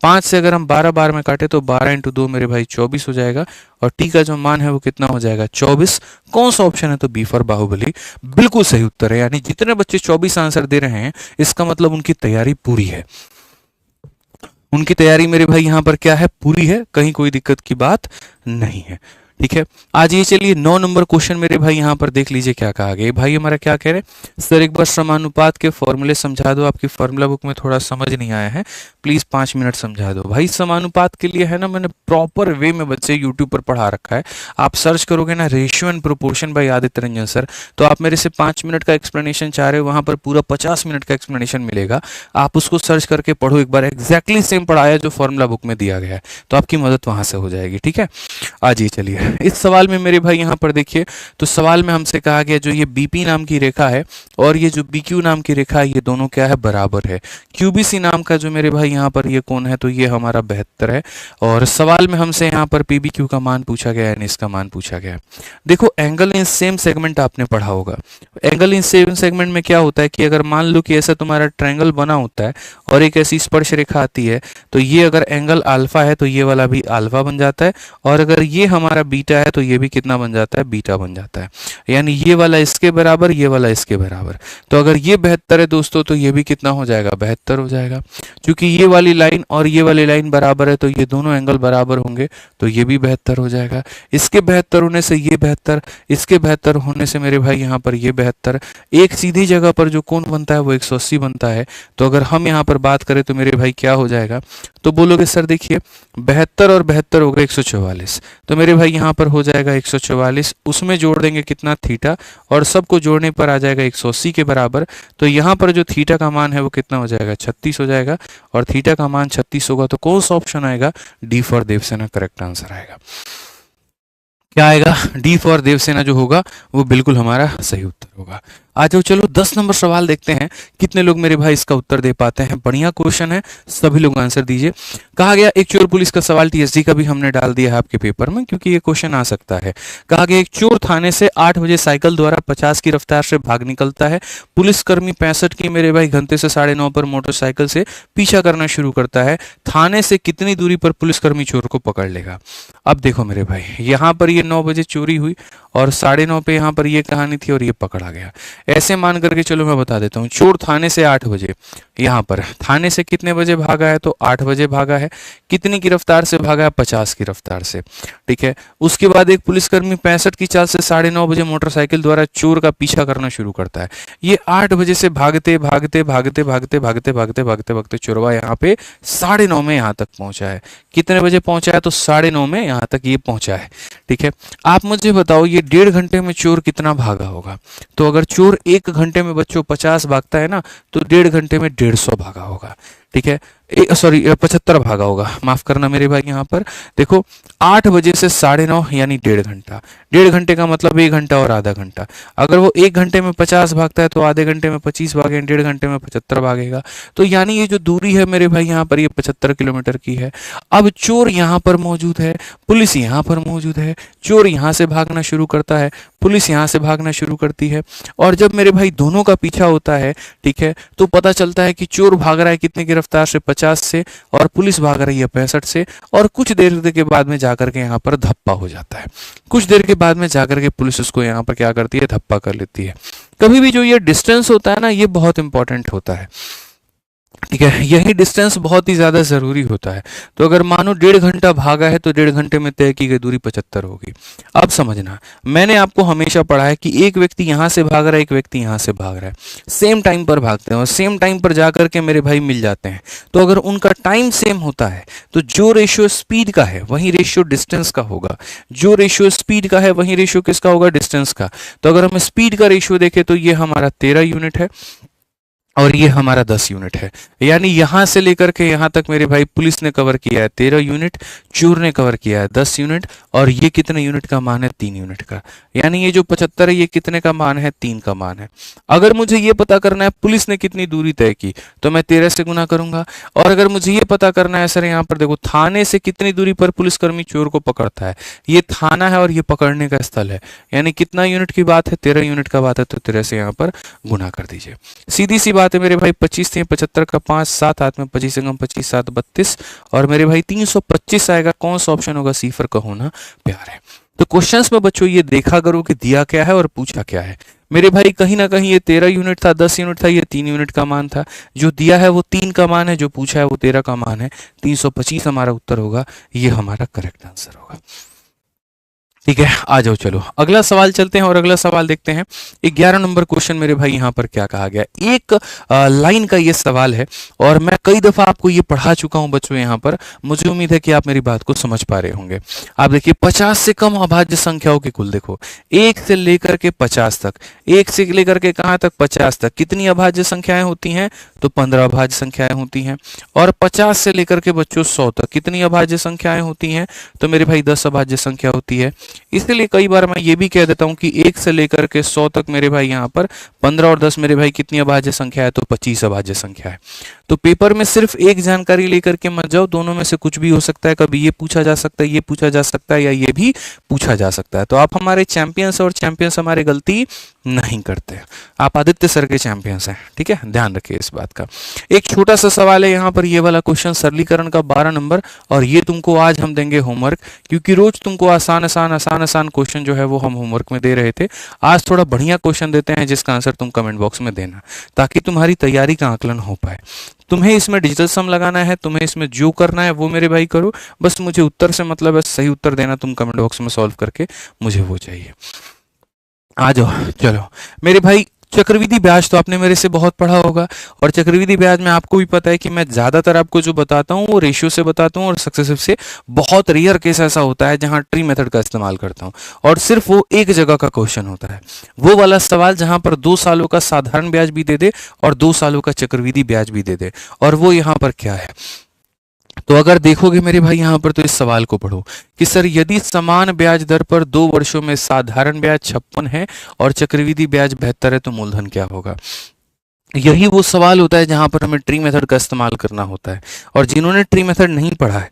5 से अगर हम 12 बार में काटे तो 12 × 2 मेरे भाई 24 हो जाएगा, और t का जो मान है वो कितना हो जाएगा, 24। कौन सा ऑप्शन है, तो बी फॉर बाहुबली बिल्कुल सही उत्तर है। यानी जितने बच्चे 24 आंसर दे रहे हैं इसका मतलब उनकी तैयारी पूरी है, उनकी तैयारी मेरे भाई यहाँ पर क्या है, पूरी है, कहीं कोई दिक्कत की बात नहीं है। ठीक है, आज ये चलिए 9 नंबर क्वेश्चन मेरे भाई यहाँ पर देख लीजिए क्या कहा गया। भाई हमारा क्या कह रहे हैं, सर एक बार समानुपात के फॉर्मूले समझा दो, आपकी फॉर्मूला बुक में थोड़ा समझ नहीं आया है, प्लीज 5 मिनट समझा दो। भाई समानुपात के लिए है ना, मैंने प्रॉपर वे में बच्चे यूट्यूब पर पढ़ा रखा है। आप सर्च करोगे ना ratio and proportion bye Aditya Ranjan sir, तो आप मेरे से 5 मिनट का एक्सप्लेनेशन चाह रहे हो, वहां पर पूरा 50 मिनट का एक्सप्लेनेशन मिलेगा। आप उसको सर्च करके पढ़ो एक बार, एग्जैक्टली सेम पढ़ाया जो फॉर्मूला बुक में दिया गया है, तो आपकी मदद वहां से हो जाएगी। ठीक है, आज ये चलिए इस सवाल में मेरे भाई यहाँ पर देखिए, तो सवाल में हमसे कहा गया जो ये बीपी नाम की रेखा है और ये जो बीक्यू नाम की रेखा है, ये दोनों क्या है, बराबर है। क्यूबीसी नाम का जो मेरे भाई यहाँ पर ये कोण है, तो ये हमारा 72 है, और सवाल में हमसे यहाँ पर पीबीक्यू का मान पूछा गया है, इसका मान पूछा गया है। देखो एंगल इन सेम सेगमेंट आपने पढ़ा होगा। एंगल इन सेम सेगमेंट में क्या होता है कि अगर मान लो कि ऐसा तुम्हारा ट्रायंगल बना होता है और एक ऐसी स्पर्श रेखा आती है, तो ये अगर एंगल अल्फा है तो ये वाला भी अल्फा बन जाता है, और अगर ये हमारा बीटा है तो ये भी कितना बन जाता है, बीटा बन जाता है। यानी ये वाला इसके बराबर, ये वाला इसके बराबर। तो अगर ये 72 है दोस्तों, तो ये भी कितना हो जाएगा, 72 हो जाएगा। क्योंकि ये वाली लाइन और ये वाली लाइन बराबर है तो ये दोनों एंगल बराबर होंगे, तो ये भी 72 हो जाएगा। इसके 72 होने से ये 72, इसके 72 होने से मेरे भाई यहाँ पर ये 72। एक सीधी जगह पर जो कोण बनता है वो 180 बनता है। तो अगर हम यहाँ पर बात करें तो मेरे भाई क्या हो जाएगा, तो बोलोगे सर देखिए 72 और 72 हो गए 144, तो मेरे भाई यहाँ पर हो जाएगा 144, उसमें जोड़ देंगे कितना, थीटा, और सबको जोड़ने पर आ जाएगा 180 के बराबर। तो यहाँ पर जो थीटा का मान है वो कितना हो जाएगा, 36 हो जाएगा, और थीटा का मान 36 होगा, तो कौन सा ऑप्शन आएगा, D for Devasena correct answer आएगा। क्या आएगा, डी फॉर देवसेना जो होगा वो बिल्कुल हमारा सही उत्तर होगा। आ जाओ चलो 10 नंबर सवाल देखते हैं, कितने लोग मेरे भाई इसका उत्तर दे पाते हैं। बढ़िया क्वेश्चन है, सभी लोग आंसर दीजिए। कहा गया एक चोर पुलिस का सवाल, टीएसडी का भी हमने डाल दिया है आपके पेपर में क्योंकि ये क्वेश्चन आ सकता है। कहा गया एक चोर थाने से 8 बजे साइकिल द्वारा 50 की रफ्तार से भाग निकलता है। पुलिसकर्मी 65 की मेरे भाई घंटे से 9:30 पर मोटरसाइकिल से पीछा करना शुरू करता है। थाने से कितनी दूरी पर पुलिसकर्मी चोर को पकड़ लेगा। अब देखो मेरे भाई यहाँ पर ये 9 बजे चोरी हुई और 9:30 पे यहाँ पर ये कहानी थी और ये पकड़ा गया। ऐसे मान करके चलो मैं बता देता हूँ, चोर थाने से 8 बजे, यहाँ पर थाने से कितने बजे भागा है, तो 8 बजे भागा है। कितनी की रफ्तार से भागा है, 50 की रफ्तार से, ठीक है। उसके बाद एक पुलिसकर्मी 65 की चाल से 9:30 बजे मोटरसाइकिल द्वारा चोर का पीछा करना शुरू करता है। ये 8 बजे से भागते भागते भागते भागते भागते भागते भागते भागते चोरवा यहाँ पे 9:30 में यहाँ तक पहुंचा है। कितने बजे पहुंचा है, तो 9:30 में यहाँ तक ये पहुंचा है, ठीक है। आप मुझे बताओ ये 1.5 घंटे में चोर कितना भागा होगा। तो अगर चोर 1 घंटे में बच्चों 50 भागता है ना, तो 1.5 घंटे में 150 भागा होगा, ठीक है। सॉरी 75 भागा होगा, माफ करना मेरे भाई। यहाँ पर देखो 8 बजे से 9:30 यानी 1.5 घंटा, 1.5 घंटे का मतलब 1 घंटा और आधा घंटा। अगर वो 1 घंटे में 50 भागता है तो आधे घंटे में 25 भागे, 1.5 घंटे में 75 भागेगा। तो यानी ये जो दूरी है मेरे भाई यहाँ पर ये 75 किलोमीटर की है। अब चोर यहाँ पर मौजूद है, पुलिस यहाँ पर मौजूद है, चोर यहाँ से भागना शुरू करता है, पुलिस यहाँ से भागना शुरू करती है। और जब मेरे भाई दोनों का पीछा होता है, ठीक है, तो पता चलता है कि चोर भाग रहा है कितने की रफ्तार से, 50 से, और पुलिस भाग रही है 65 से। और कुछ देर के बाद में जाकर के यहाँ पर धप्पा हो जाता है। कुछ देर के बाद में जाकर के पुलिस उसको यहाँ पर क्या करती है, धप्पा कर लेती है। कभी भी जो ये डिस्टेंस होता है ना, ये बहुत इंपॉर्टेंट होता है, ठीक है। यही डिस्टेंस बहुत ही ज्यादा जरूरी होता है। तो अगर मानो 1.5 घंटा भागा है तो 1.5 घंटे में तय की गई दूरी 75 होगी। अब समझना, मैंने आपको हमेशा पढ़ा है कि एक व्यक्ति यहां से भाग रहा है, एक व्यक्ति यहां से भाग रहा है, सेम टाइम पर भागते हैं और सेम टाइम पर जाकर के मेरे भाई मिल जाते हैं। तो अगर उनका टाइम सेम होता है तो जो रेशियो स्पीड का है वही रेशियो डिस्टेंस का होगा, जो रेशियो स्पीड का है वही रेशियो किसका होगा, डिस्टेंस का। तो अगर हम स्पीड का रेशियो देखें तो ये हमारा 13 यूनिट है और ये हमारा 10 यूनिट है। यानी यहां से लेकर के यहां तक मेरे भाई पुलिस ने कवर किया है 13 यूनिट, चोर ने कवर किया है 10 यूनिट, और ये कितने यूनिट का मान है, 3 यूनिट का। यानी ये जो 75 है ये कितने का मान है, 3 का मान है। अगर मुझे ये पता करना है पुलिस ने कितनी दूरी तय की तो मैं 13 से गुना करूंगा। और अगर मुझे ये पता करना है, सर यहाँ पर देखो थाने से कितनी दूरी पर पुलिसकर्मी चोर को पकड़ता है, ये थाना है और ये पकड़ने का स्थल है, यानी कितना यूनिट की बात है, 13 यूनिट का बात है, तो 13 से यहाँ पर गुना कर दीजिए। सीधी सी बात है मेरे भाई, 25 थे 75 का 5, 7 हाथ में 25 से 25 7 32, और मेरे भाई 325 आएगा। कौन सा ऑप्शन होगा, सी फॉर का होना प्यार है। तो क्वेश्चंस में बच्चों ये देखा करो कि दिया क्या है और पूछा क्या है। मेरे भाई कहीं ना कहीं ये 13 यूनिट था, 10 यूनिट था, ये 3 यूनिट का मान था। जो दिया है वो 3 का मान है, जो पूछा है वो 13 का मान है। 325 हमारा उत्तर होगा, ये हमारा करेक्ट आंसर होगा। ठीक है, आ जाओ चलो अगला सवाल चलते हैं और अगला सवाल देखते हैं। 11 नंबर क्वेश्चन मेरे भाई यहाँ पर क्या कहा गया, एक लाइन का ये सवाल है और मैं कई दफा आपको ये पढ़ा चुका हूँ बच्चों। यहाँ पर मुझे उम्मीद है कि आप मेरी बात को समझ पा रहे होंगे। आप देखिए 50 से कम अभाज्य संख्याओं के कुल देखो, 1 से लेकर के 50 तक, 1 से लेकर के कहाँ तक, 50 तक कितनी अभाज्य संख्याएं होती हैं, तो 15 अभाज्य संख्याएं होती हैं। और 50 से लेकर के बच्चों 100 तक कितनी अभाज्य संख्याएं होती हैं, तो मेरे भाई 10 अभाज्य संख्या होती है। इसलिए कई बार मैं ये भी कह देता हूं कि 1 से लेकर के 100 तक मेरे भाई यहाँ पर 15 और 10 मेरे भाई कितनी अभाज्य संख्या है, तो 25 अभाज्य संख्या है। तो पेपर में सिर्फ एक जानकारी लेकर के मत जाओ, दोनों में से कुछ भी हो सकता है। कभी ये पूछा जा सकता है, ये पूछा जा सकता है, या ये भी पूछा जा सकता है। तो आप हमारे चैंपियंस और चैंपियंस हमारे गलती नहीं करते, आप आदित्य सर के चैंपियंस हैं, ठीक है, ध्यान रखिए इस बात का। एक छोटा सा सवाल है यहाँ पर, ये वाला क्वेश्चन सरलीकरण का 12 नंबर, और ये तुमको आज हम देंगे होमवर्क, क्योंकि रोज तुमको आसान क्वेश्चन जो है वो हम होमवर्क में दे रहे थे। आज थोड़ा बढ़िया क्वेश्चन देते हैं जिसका आंसर तुम कमेंट बॉक्स में देना, ताकि तुम्हारी तैयारी का आकलन हो पाए। तुम्हें इसमें डिजिटल सम लगाना है, तुम्हें इसमें जो करना है वो मेरे भाई करो, बस मुझे उत्तर से मतलब है, सही उत्तर देना तुम कमेंट बॉक्स में सॉल्व करके, मुझे वो चाहिए। आ जाओ चलो मेरे भाई। चक्रवृद्धि ब्याज तो आपने मेरे से बहुत पढ़ा होगा, और चक्रवृद्धि ब्याज में आपको भी पता है कि मैं ज्यादातर आपको जो बताता हूँ वो रेशियो से बताता हूँ और सक्सेसिव से। बहुत रेयर केस ऐसा होता है जहां ट्री मेथड का इस्तेमाल करता हूँ, और सिर्फ वो एक जगह का क्वेश्चन होता है, वो वाला सवाल जहां पर 2 सालों का साधारण ब्याज भी दे दे और 2 सालों का चक्रवृद्धि ब्याज भी दे दे। और वो यहाँ पर क्या है, तो अगर देखोगे मेरे भाई यहाँ पर, तो इस सवाल को पढ़ो कि सर यदि समान ब्याज दर पर 2 वर्षों में साधारण ब्याज 56 है और चक्रवृद्धि ब्याज 72 है, तो मूलधन क्या होगा। यही वो सवाल होता है जहां पर हमें ट्री मेथड का इस्तेमाल करना होता है। और जिन्होंने ट्री मेथड नहीं पढ़ा है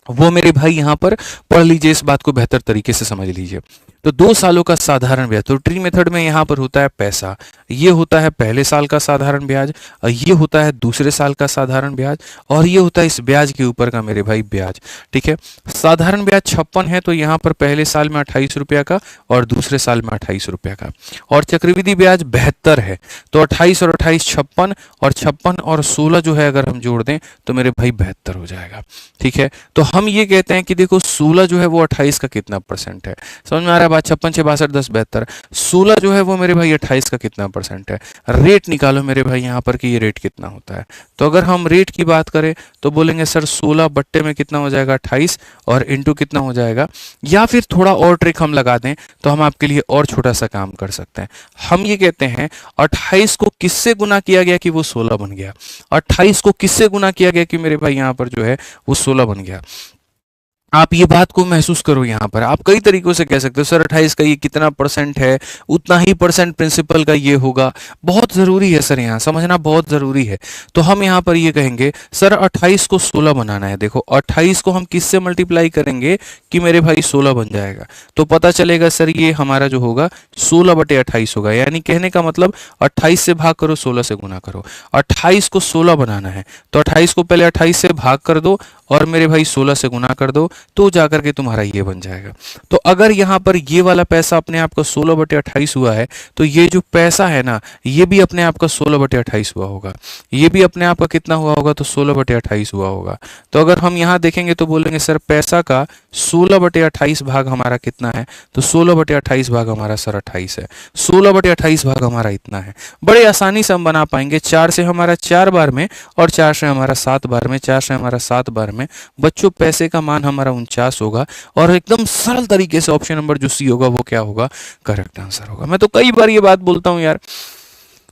वो मेरे भाई यहाँ पर पढ़ लीजिए, इस बात को बेहतर तरीके से समझ लीजिए। तो 2 सालों का साधारण ब्याज, तो ट्री मेथड में यहाँ पर होता है पैसा, ये होता है पहले साल का साधारण ब्याज, और ये होता है दूसरे साल का साधारण ब्याज, और ये होता है इस ब्याज के ऊपर का मेरे भाई ब्याज। ठीक है, साधारण ब्याज 56 है, तो यहाँ पर पहले साल में 28 रुपया का और दूसरे साल में 28 रुपया का। और चक्रवृद्धि ब्याज 72 है, तो 28 और 28 56, और 56 और 16 जो है अगर हम जोड़ दें तो मेरे भाई 72 हो जाएगा। ठीक है, तो हम ये कहते हैं कि देखो 16 जो है वो 28 का कितना परसेंट है, समझ में आ रहा है बात? 56 6 62 10 72, 16 जो है वो मेरे भाई 28 का कितना परसेंट है। रेट निकालो मेरे भाई यहाँ पर कि ये रेट कितना होता है। तो अगर हम रेट की बात करें तो बोलेंगे सर 16 बट्टे में कितना हो जाएगा 28, और इंटू कितना हो जाएगा, या फिर थोड़ा और ट्रिक हम लगा दें तो हम आपके लिए और छोटा सा काम कर सकते हैं। हम ये कहते हैं 28 को किससे गुना किया गया कि वो 16 बन गया, 28 को किससे गुना किया गया कि मेरे भाई यहाँ पर जो है वो 16 बन गया। आप ये बात को महसूस करो, यहाँ पर आप कई तरीकों से कह सकते हो सर 28 का ये कितना परसेंट है, उतना ही परसेंट प्रिंसिपल का ये होगा। बहुत ज़रूरी है सर, यहाँ समझना बहुत ज़रूरी है। तो हम यहाँ पर ये कहेंगे सर 28 को 16 बनाना है। देखो 28 को हम किससे मल्टीप्लाई करेंगे कि मेरे भाई 16 बन जाएगा, तो पता चलेगा सर ये हमारा जो होगा 16/28 होगा। यानी कहने का मतलब 28 से भाग करो, 16 से गुना करो। 28 को 16 बनाना है तो 28 को पहले 28 से भाग कर दो और मेरे भाई 16 से गुना कर दो, तो जाकर के तुम्हारा ये बन जाएगा। तो अगर यहाँ पर ये वाला पैसा अपने आप का 16/28 हुआ है, तो ये जो पैसा है ना ये भी अपने आप का 16/28 हुआ होगा। ये भी अपने आप का कितना हुआ होगा, तो 16/28 हुआ होगा। तो अगर हम यहाँ देखेंगे तो बोलेंगे सर पैसा का 16/28 भाग हमारा कितना है, तो 16/28 भाग हमारा सर 28 है। 16/28 भाग हमारा इतना है। बड़े आसानी से हम बना पाएंगे। 4 से हमारा 4 बार में, और 4 से हमारा 7 बार में, 4 से हमारा 7 बार में। बच्चों पैसे का मान हमारा 49 होगा, और एकदम सरल तरीके से ऑप्शन नंबर जो सी होगा वो क्या होगा, करेक्ट आंसर होगा। मैं तो कई बार ये बात बोलता हूं यार।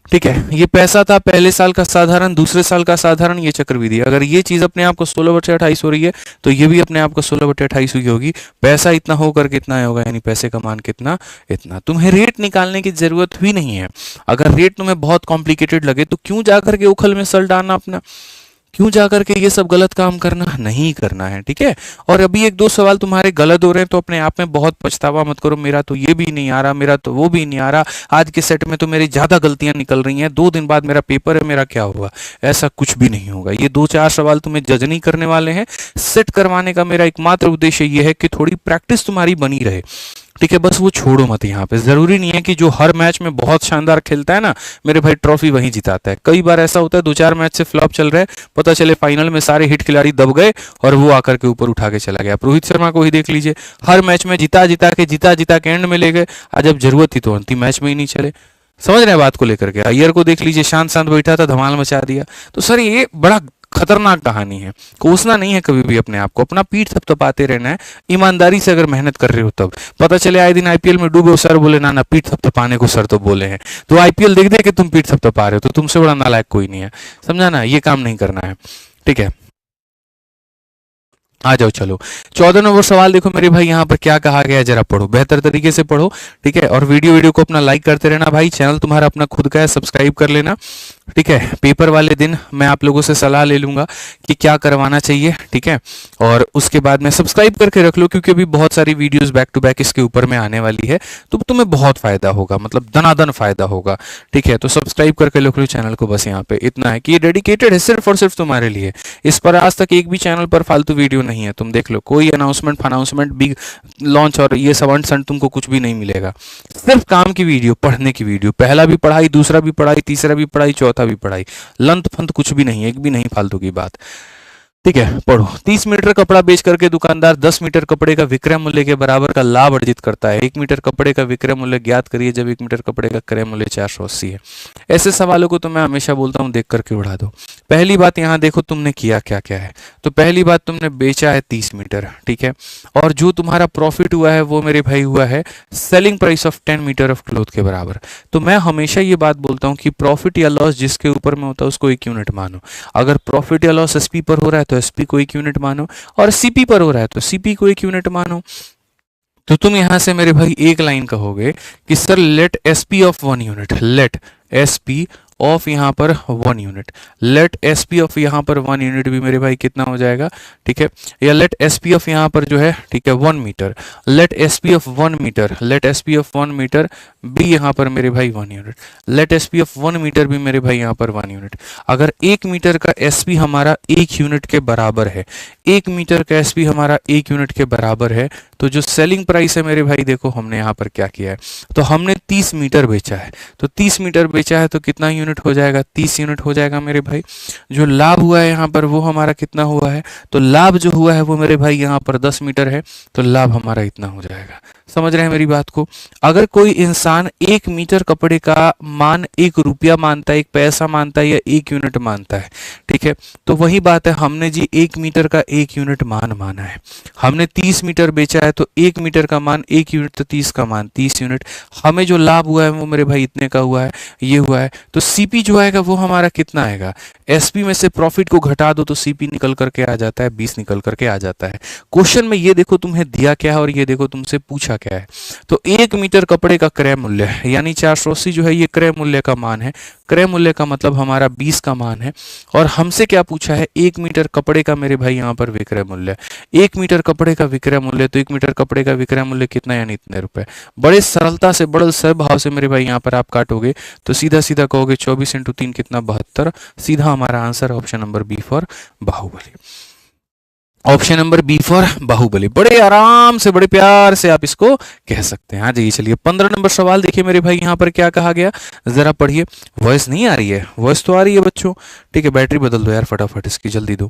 ठीक है, ये पैसा था पहले साल का साधारण, दूसरे साल का साधारण, ये चक्रवृद्धि। अगर ये चीज अपने आप को 16/28 हो रही है तो ये भी अपने आप को 16/28 हुई होगी। पैसा इतना होकर कितना होगा, यानी पैसे का मान कितना, इतना। तुम्हें रेट निकालने की जरूरत भी नहीं है। अगर रेट तुम्हें बहुत कॉम्प्लिकेटेड लगे तो क्यों जाकर के उखल में सर डालना अपना, क्यों जाकर के ये सब गलत काम करना, नहीं करना है। ठीक है, और अभी 1-2 सवाल तुम्हारे गलत हो रहे हैं तो अपने आप में बहुत पछतावा मत करो, मेरा तो ये भी नहीं आ रहा, मेरा तो वो भी नहीं आ रहा, आज के सेट में तो मेरी ज्यादा गलतियां निकल रही हैं, 2 दिन बाद मेरा पेपर है, मेरा क्या होगा। ऐसा कुछ भी नहीं होगा। ये 2-4 सवाल तुम्हें जज नहीं करने वाले हैं। सेट करवाने का मेरा एकमात्र उद्देश्य ये है कि थोड़ी प्रैक्टिस तुम्हारी बनी रहे। ठीक है, बस वो छोड़ो मत। यहाँ पे जरूरी नहीं है कि जो हर मैच में बहुत शानदार खेलता है ना मेरे भाई ट्रॉफी वही जिताता है। कई बार ऐसा होता है 2-4 मैच से फ्लॉप चल रहा है, पता चले फाइनल में सारे हिट खिलाड़ी दब गए और वो आकर के ऊपर उठा के चला गया। रोहित शर्मा को ही देख लीजिए, हर मैच में जिता जिता के एंड में ले गए, आज जब जरूरत थी तो अंतिम मैच में ही नहीं चले। समझ रहे हैं बात को लेकर के। अय्यर को देख लीजिए, शांत शांत बैठा था, धमाल मचा दिया। तो सर ये बड़ा खतरनाक कहानी है। कोसना नहीं है कभी भी अपने आप को, अपना पीठ थपथपाते रहना है। ईमानदारी से अगर मेहनत कर रहे हो तब पता चले आए दिन आईपीएल में डूबे सर बोले ना ना पीठ थपथपाने को सर तो बोले हैं, तो आईपीएल देख दे कि तुम पीठ थपथपा रहे हो, तो तुमसे बड़ा नालायक कोई नहीं है। समझा ना, ये काम नहीं करना है। ठीक है, आ जाओ चलो 14 नंबर सवाल देखो मेरे भाई, यहाँ पर क्या कहा गया है जरा पढ़ो, बेहतर तरीके से पढ़ो। ठीक है, और वीडियो को अपना लाइक करते रहना भाई। चैनल तुम्हारा अपना खुद का है, सब्सक्राइब कर लेना। ठीक है, पेपर वाले दिन मैं आप लोगों से सलाह ले लूंगा कि क्या करवाना चाहिए। ठीक है, और उसके बाद में सब्सक्राइब करके रख लो, क्योंकि अभी बहुत सारी वीडियोस बैक टू बैक इसके ऊपर में आने वाली है, तो तुम्हें बहुत फायदा होगा, मतलब दनादन फायदा होगा। ठीक है, तो सब्सक्राइब करके रख लो चैनल को। बस यहाँ पे इतना है कि ये डेडिकेटेड है सिर्फ और सिर्फ तुम्हारे लिए। इस पर आज तक एक भी चैनल पर फालतू वीडियो नहीं है, तुम देख लो। कोई अनाउंसमेंट बिग लॉन्च और ये सब अंट तुमको कुछ भी नहीं मिलेगा। सिर्फ काम की वीडियो, पढ़ने की वीडियो। पहला भी पढ़ाई, दूसरा भी पढ़ाई, तीसरा भी पढ़ाई, चौथा भी पढ़ाई। लंत फंत कुछ भी नहीं, एक भी नहीं फालतू की बात। ठीक है, पढ़ो। 30 मीटर कपड़ा बेच करके दुकानदार 10 मीटर कपड़े का विक्रय मूल्य के बराबर का लाभ अर्जित करता है। 1 मीटर कपड़े का विक्रय मूल्य ज्ञात करिए जब 1 मीटर कपड़े का क्रय मूल्य 480 है। ऐसे सवालों को तो मैं हमेशा बोलता हूं देख करके उड़ा दो। पहली बात यहाँ देखो तुमने किया क्या क्या है। तो पहली बात तुमने बेचा है 30 मीटर। ठीक है, और जो तुम्हारा प्रॉफिट हुआ है वो मेरे भाई हुआ है selling price of 10 metre of cloth के बराबर। तो मैं हमेशा ये बात बोलता हूँ कि प्रॉफिट या लॉस जिसके ऊपर में होता है उसको 1 यूनिट मानो। अगर प्रॉफिट या लॉस एसपी पर हो रहा है तो एसपी को 1 यूनिट मानो, और सीपी पर हो रहा है तो सीपी को 1 यूनिट मानो। तो तुम यहां से मेरे भाई एक लाइन कहोगे कि sir let SP of 1 unit, let SP of यहाँ पर 1 unit. Let S P of यहाँ पर 1 यूनिट भी मेरे भाई कितना हो जाएगा, ठीक है, या लेट एस पी ऑफ यहाँ पर जो है, ठीक है, 1 metre, let S P of 1 metre, let S P of 1 metre भी यहाँ पर मेरे भाई 1 unit, let S P of 1 metre भी मेरे भाई यहाँ पर 1 यूनिट। अगर 1 मीटर का एस पी हमारा 1 यूनिट के बराबर है, 1 मीटर का एस पी हमारा 1 यूनिट के बराबर है, तो जो सेलिंग प्राइस है मेरे भाई, देखो हमने यहाँ पर क्या किया है, तो हमने 30 मीटर बेचा है, तो 30 मीटर बेचा है तो कितना यूनिट हो जाएगा, 30 यूनिट हो जाएगा मेरे भाई। जो लाभ हुआ है यहाँ पर वो हमारा कितना हुआ है, तो लाभ जो हुआ है वो मेरे भाई यहाँ पर 10 मीटर है, तो लाभ हमारा इतना हो जाएगा। समझ रहे हैं मेरी बात को? अगर कोई इंसान 1 मीटर कपड़े का मान 1 रुपया मानता है, 1 पैसा मानता है या 1 यूनिट मानता है, ठीक है, तो वही बात है, हमने जी 1 मीटर का 1 यूनिट मान माना है, हमने 30 मीटर बेचा है तो 1 मीटर का मान 1 यूनिट, तो 30 का मान 30 यूनिट। हमें जो लाभ हुआ है वो मेरे भाई इतने का हुआ है, ये हुआ है, तो सीपी जो आएगा वो हमारा कितना आएगा, एसपी में से प्रॉफिट को घटा दो तो सीपी निकल करके आ जाता है, 20 निकल करके आ जाता है। क्वेश्चन में ये देखो तुम्हें दिया क्या है और ये देखो तुमसे पूछा क्या है, तो 1 मीटर कपड़े का क्रय मूल्य है, यानी 480 जो है ये क्रय मूल्य का मान है, क्रय मूल्य का मतलब हमारा 20 का मान है, और हमसे क्या पूछा है, 1 मीटर कपड़े का मेरे भाई यहाँ पर विक्रय मूल्य, 1 मीटर कपड़े का विक्रय मूल्य, तो 1 मीटर कपड़े का विक्रय मूल्य कितना, यानी इतने रुपए। बड़े सरलता से, बड़े स्वभाव से मेरे भाई यहाँ पर आप काटोगे तो सीधा सीधा कहोगे 24 × 3 कितना, 72। सीधा हमारा answer option number B for Baahubali, option number B for Baahubali. बड़े आराम से, बड़े प्यार से आप इसको कह सकते हैं। हाँ जी, चलिए 15 नंबर सवाल देखिए मेरे भाई, यहाँ पर क्या कहा गया, जरा पढ़िए। वॉइस नहीं आ रही है, वॉइस तो आ रही है बच्चों, ठीक है, बैटरी बदल दो यार फटाफट इसकी, जल्दी दो,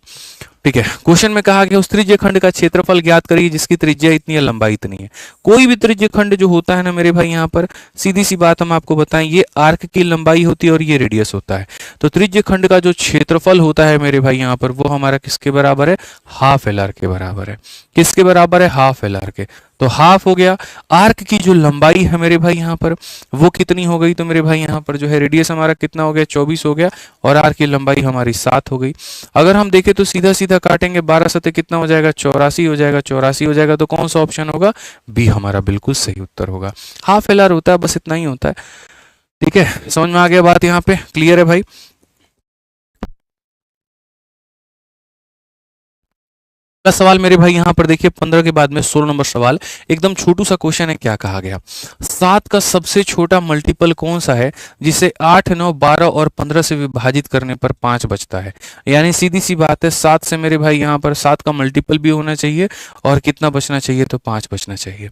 ठीक है। क्वेश्चन में कहा गया उस त्रिज्य खंड का क्षेत्रफल ज्ञात करिए जिसकी त्रिज्या इतनी है, लंबाई इतनी है। कोई भी त्रिज्य खंड जो होता है ना मेरे भाई, यहाँ पर सीधी सी बात हम आपको बताएं, ये आर्क की लंबाई होती है और ये रेडियस होता है, तो त्रिज्य खंड का जो क्षेत्रफल होता है मेरे भाई यहाँ पर, वो हमारा किसके बराबर है, हाफ एल आर के बराबर है। किसके बराबर है, हाफ एल आर के, तो हाफ हो गया। आर्क की जो लंबाई है मेरे भाई यहाँ पर वो कितनी हो गई, तो मेरे भाई यहाँ पर जो है रेडियस हमारा कितना हो गया, 24 हो गया, और आर्क की लंबाई हमारी 7 हो गई। अगर हम देखें तो सीधा सीधा काटेंगे, 12 सते कितना हो जाएगा, 84 हो जाएगा, 84 हो जाएगा, तो कौन सा ऑप्शन होगा, बी हमारा बिल्कुल सही उत्तर होगा। हाफ एल आर होता है, बस इतना ही होता है, ठीक है। समझ में आ गया बात, यहाँ पे क्लियर है भाई। अगला सवाल मेरे भाई यहाँ पर देखिए 15 के बाद में 16 नंबर सवाल, एकदम छोटू सा क्वेश्चन है। क्या कहा गया, 7 का सबसे छोटा मल्टीपल कौन सा है जिसे 8, 9, 12 और 15 से विभाजित करने पर 5 बचता है। यानी सीधी सी बात है, 7 से मेरे भाई यहाँ पर 7 का मल्टीपल भी होना चाहिए और कितना बचना चाहिए, तो 5 बचना चाहिए।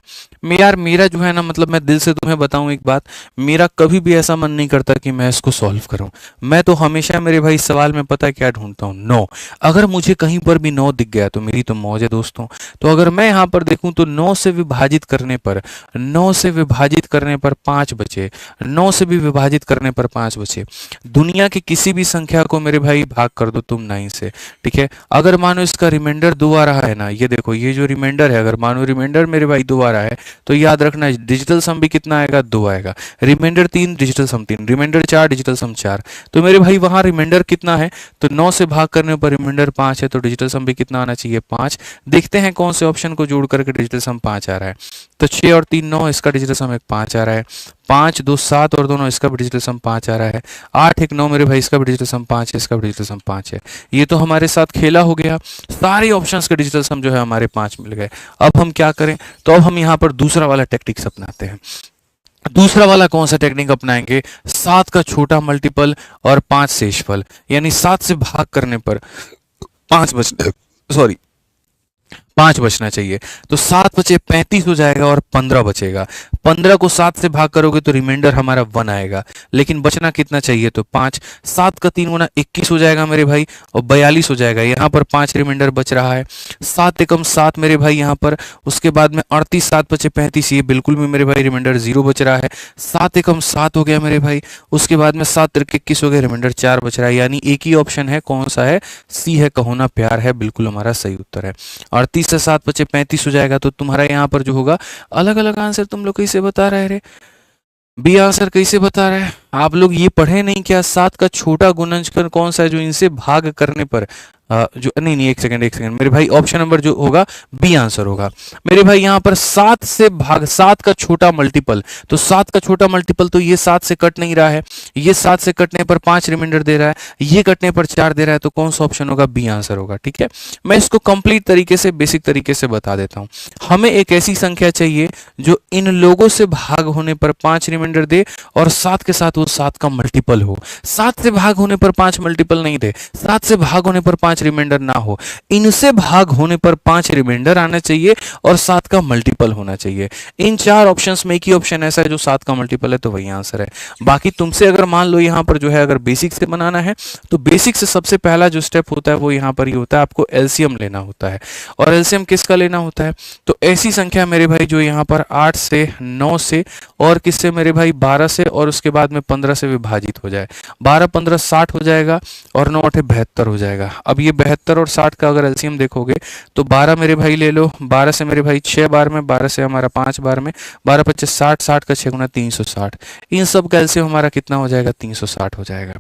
यार मेरा जो है ना, मतलब मैं दिल से तुम्हें बताऊं एक बात, मेरा कभी भी ऐसा मन नहीं करता कि मैं इसको सॉल्व करूं। मैं तो हमेशा मेरे भाई सवाल में पता क्या ढूंढता हूं, 9। अगर मुझे कहीं पर भी 9 दिख गया तो मेरी तो मौज है दोस्तों। तो अगर मैं यहाँ पर देखूं तो 9 से विभाजित करने पर, 9 से विभाजित करने पर 5 बचे, 9 से भी विभाजित करने पर 5 बचे। दुनिया की किसी भी संख्या को मेरे भाई भाग कर दो तुम 9 से, ठीक है। अगर मानो इसका रिमाइंडर 2 आ रहा है ना, ये देखो ये जो रिमाइंडर है, अगर मानो रिमाइंडर मेरे भाई 2 आ रहा है तो याद रखना डिजिटल सम भी कितना आएगा, 2 आएगा। रिमाइंडर 3, डिजिटल सम 3, रिमाइंडर 4, डिजिटल सम 4। तो मेरे भाई वहां रिमाइंडर कितना है, तो 9 से भाग करने पर रिमाइंडर 5 है, तो डिजिटल सम भी कितना आना चाहिए, 5। देखते हैं कौन से ऑप्शन को जोड़ करके डिजिटल सम 5 आ रहा है, तो 6 और 3 9, इसका डिजिटल सम 5 आ रहा है। 5 2 7 और दोनों, इसका भी डिजिटल सम 5 आ रहा है। 8 1 9 मेरे भाई, इसका भी डिजिटल सम 5 है, इसका भी डिजिटल सम 5 है। ये तो हमारे साथ खेला हो गया, सारे ऑप्शंस के डिजिटल सम जो है हमारे 5 मिल गए। अब हम क्या करें, तो अब हम यहाँ पर दूसरा वाला टेक्निक्स अपनाते हैं। दूसरा वाला कौन सा टेक्निक अपनाएंगे, 7 का छोटा मल्टीपल और 5 शेषफल, यानी 7 से भाग करने पर 5 बचना चाहिए। तो 7 बचे 35 हो जाएगा और 15 बचेगा। 15 को 7 से भाग करोगे तो रिमाइंडर हमारा 1 आएगा, लेकिन बचना कितना चाहिए, तो 5। 7 का 3 गुना 21 हो जाएगा मेरे भाई, और 42 हो जाएगा। यहाँ पर 5 रिमाइंडर बच रहा है। 7 एकम 7 मेरे भाई यहाँ पर, उसके बाद में 38, 7 बचे 35, ये बिल्कुल भी मेरे भाई रिमाइंडर 0 बच रहा है। 7 एकम 7 हो गया मेरे भाई, उसके बाद में 7 तिरक 21 हो गया, रिमाइंडर 4 बच रहा है। यानी एक ही ऑप्शन है, कौन सा है, सी है, कहो ना प्यार है, बिल्कुल हमारा सही उत्तर है। 38 से 7 बचे 35 हो जाएगा। तो तुम्हारा यहाँ पर जो होगा, अलग अलग आंसर तुम लोग कैसे बता रहे रे, बी आंसर कैसे बता रहे हैं आप लोग, ये पढ़े नहीं क्या, 7 का छोटा गुणनखंड कौन सा है जो इनसे भाग करने पर जो नहीं नहीं, एक सेकंड मेरे भाई, ऑप्शन नंबर जो होगा बी आंसर होगा मेरे भाई। यहाँ पर 7 से भाग, 7 का छोटा मल्टीपल, तो 7 का छोटा मल्टीपल तो ये 7 से कट नहीं रहा है, ये 7 से कटने पर 5 रिमाइंडर दे रहा है, ये कटने पर 4 दे रहा है, तो कौन सा ऑप्शन होगा? बी आंसर होगा। ठीक है, मैं इसको कंप्लीट तरीके से, बेसिक तरीके से बता देता हूं। हमें एक ऐसी संख्या चाहिए जो इन लोगों से भाग होने पर 5 रिमाइंडर दे और 7 के साथ वो 7 का मल्टीपल हो। 7 से भाग होने पर 5 मल्टीपल नहीं दे, 7 से भाग होने पर 5 रिमाइंडर ना हो, इनसे भाग होने पर 5 रिमाइंडर आना चाहिए और 7 का मल्टीपल होना चाहिए। इन 4 ऑप्शंस में एक ही ऑप्शन ऐसा है जो 7 का मल्टीपल है, तो वही आंसर है। बाकी तुमसे अगर मान लो यहाँ पर जो है अगर बेसिक से बनाना है, तो बेसिक से सबसे पहला जो स्टेप होता है वो यहाँ पर ही होता है, आपको एलसीएम लेना होता है। और एलसीएम किसका लेना होता है? तो ऐसी संख्या मेरे भाई जो यहाँ पर 8 से, 9 से और किससे मेरे भाई 12 से और उसके बाद में 15 से विभाजित हो जाए। 12 15 60 हो जाएगा और 9 8 72 हो जाएगा। अब ये 72 और 60 का अगर एलसीएम देखोगे तो 12 मेरे भाई ले लो, 12 से मेरे भाई 6 बार में, 12 से हमारा 5 बार में, 12 25 60, 60 का 6 गुना 360। इन सब का एलसीएम हमारा कितना हो जाएगा? 360 हो जाएगा।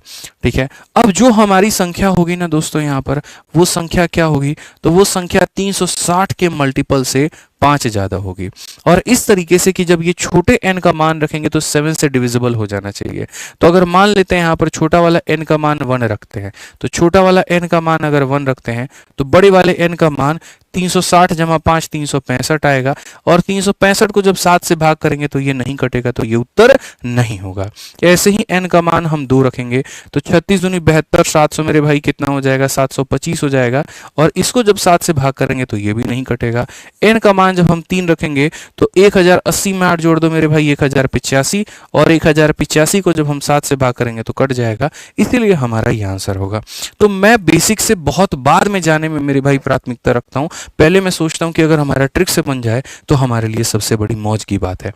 ठीक है, अब जो हमारी संख्या होगी ना दोस्तों यहाँ पर, वो संख्या क्या होगी? तो वो संख्या 360 के मल्टीपल से 5 ज्यादा होगी। और इस तरीके से कि जब ये छोटे n का मान रखेंगे तो 7 से डिविजिबल हो जाना चाहिए। तो अगर मान लेते हैं यहाँ पर छोटा वाला n का मान 1 रखते हैं, तो छोटा वाला n का मान अगर 1 रखते हैं तो बड़े वाले n का मान 360 जमा 5 365 आएगा। और 365 को जब 7 से भाग करेंगे तो ये नहीं कटेगा, तो ये उत्तर नहीं होगा। ऐसे ही n का मान हम 2 रखेंगे तो 36 दूनी 72, 700 मेरे भाई कितना हो जाएगा? 725 हो जाएगा। और इसको जब 7 से भाग करेंगे तो ये भी नहीं कटेगा। n का मान जब हम 3 रखेंगे तो 1080 में 8 जोड़ दो मेरे भाई 1085, और 1085 को जब हम 7 से भाग करेंगे तो कट जाएगा, इसीलिए हमारा ये आंसर होगा। तो मैं बेसिक से बहुत बाद में जाने में मेरे भाई प्राथमिकता रखता हूं। पहले मैं सोचता हूं कि अगर हमारा ट्रिक से बन जाए तो हमारे लिए सबसे बड़ी मौज की बात है।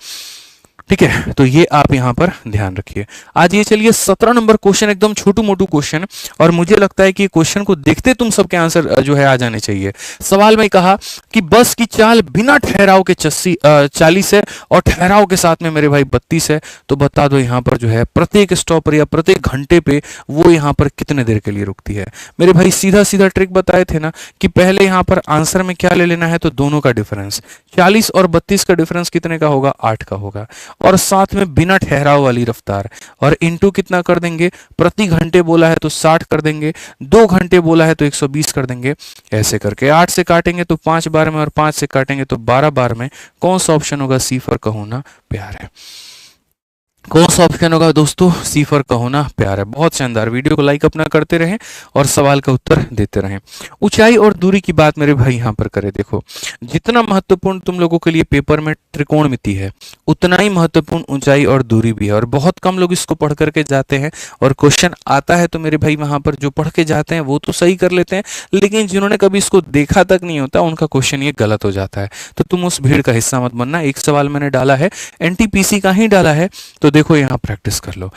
ठीक है, तो ये आप यहां पर ध्यान रखिए। आज ये चलिए 17 नंबर क्वेश्चन, एकदम छोटू मोटू क्वेश्चन, और मुझे लगता है कि क्वेश्चन को देखते तुम सबके आंसर जो है आ जाने चाहिए। सवाल में कहा कि बस की चाल बिना ठहराव के 40 है और ठहराव के साथ में मेरे भाई 32 है, तो बता दो यहाँ पर जो है प्रत्येक स्टॉप पर या प्रत्येक घंटे पे वो यहाँ पर कितने देर के लिए रुकती है। मेरे भाई सीधा सीधा ट्रिक बताए थे ना कि पहले यहाँ पर आंसर में क्या ले लेना है, तो दोनों का डिफरेंस, 40 और 32 का डिफरेंस कितने का होगा? 8 का होगा। और साथ में बिना ठहराव वाली रफ्तार, और इनटू कितना कर देंगे? प्रति घंटे बोला है तो 60 कर देंगे, 2 घंटे बोला है तो 120 कर देंगे। ऐसे करके 8 से काटेंगे तो 5 बार में और 5 से काटेंगे तो 12 बार में। कौन सा ऑप्शन होगा? सी फॉर कहो ना प्यार है। कौन सा ऑप्शन होगा दोस्तों? सी फॉर कहो ना प्यार है। बहुत शानदार। वीडियो को लाइक अपना करते रहें और सवाल का उत्तर देते रहें। ऊंचाई और दूरी की बात मेरे भाई यहाँ पर करें। देखो, जितना महत्वपूर्ण तुम लोगों के लिए पेपर में त्रिकोणमिति है, उतना ही महत्वपूर्ण ऊंचाई और दूरी भी है। और बहुत कम लोग इसको पढ़ करके जाते हैं, और क्वेश्चन आता है तो मेरे भाई वहां पर जो पढ़ के जाते हैं वो तो सही कर लेते हैं, लेकिन जिन्होंने कभी इसको देखा तक नहीं होता उनका क्वेश्चन ये गलत हो जाता है। तो तुम उस भीड़ का हिस्सा मत बनना। एक सवाल मैंने डाला है, एनटीपीसी का ही डाला है, तो देखो यहाँ प्रैक्टिस कर लो।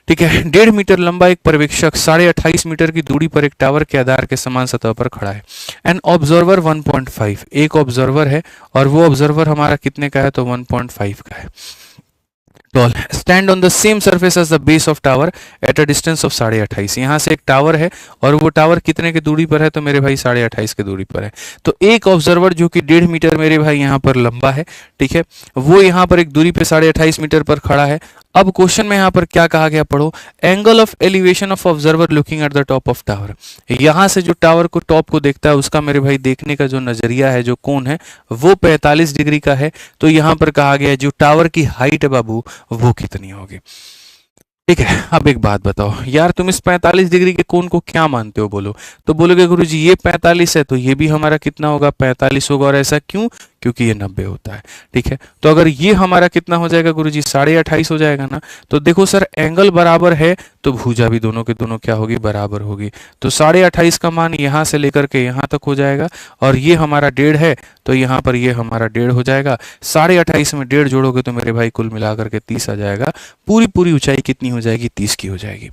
ठीक है, 1.5 मीटर लंबा एक पर्यवेक्षक 28.5 मीटर की दूरी पर एक टावर के आधार के समान सतह पर खड़ा है। एन ऑब्जर्वर 1.5, एक ऑब्जर्वर है और वो ऑब्जर्वर हमारा कितने का है? तो 1.5 का है। Tall stand on the same surface as the base of tower at a distance of 28.5। यहाँ से एक टावर है और वो टावर कितने की दूरी पर है? तो मेरे भाई 28.5 की दूरी पर है। तो एक ऑब्जर्वर जो कि 1.5 मीटर मेरे भाई यहाँ पर लंबा है, ठीक है, वो यहाँ पर एक दूरी पे 28.5 मीटर पर खड़ा है। अब क्वेश्चन में यहाँ पर क्या कहा गया, पढ़ो। Angle of elevation of observer looking at the top of tower. यहाँ से जो टावर को टॉप को देखता है उसका मेरे भाई देखने का जो नजरिया है, जो कोण है, वो 45 डिग्री का है। तो यहाँ पर कहा गया है जो टावर की हाइट है बाबू वो कितनी होगी। ठीक है, अब एक बात बताओ यार, तुम इस 45 डिग्री के कोण को क्या मानते हो? बोलो। तो बोलोगे गुरुजी ये 45 है तो ये भी हमारा कितना होगा? 45 होगा। और ऐसा क्यों? क्योंकि ये 90 होता है। ठीक है, तो अगर ये हमारा कितना हो जाएगा गुरुजी? 28.5 हो जाएगा ना। तो देखो सर, एंगल बराबर है तो भुजा भी दोनों के दोनों क्या होगी? बराबर होगी। तो 28.5 का मान यहाँ से लेकर के यहाँ तक हो जाएगा, और ये हमारा 1.5 है तो यहाँ पर ये हमारा 1.5 हो जाएगा। 28.5 में 1.5 जोड़ोगे तो मेरे भाई कुल मिलाकर के 30 आ जाएगा। पूरी पूरी ऊंचाई कितनी हो जाएगी? 30 की हो जाएगी।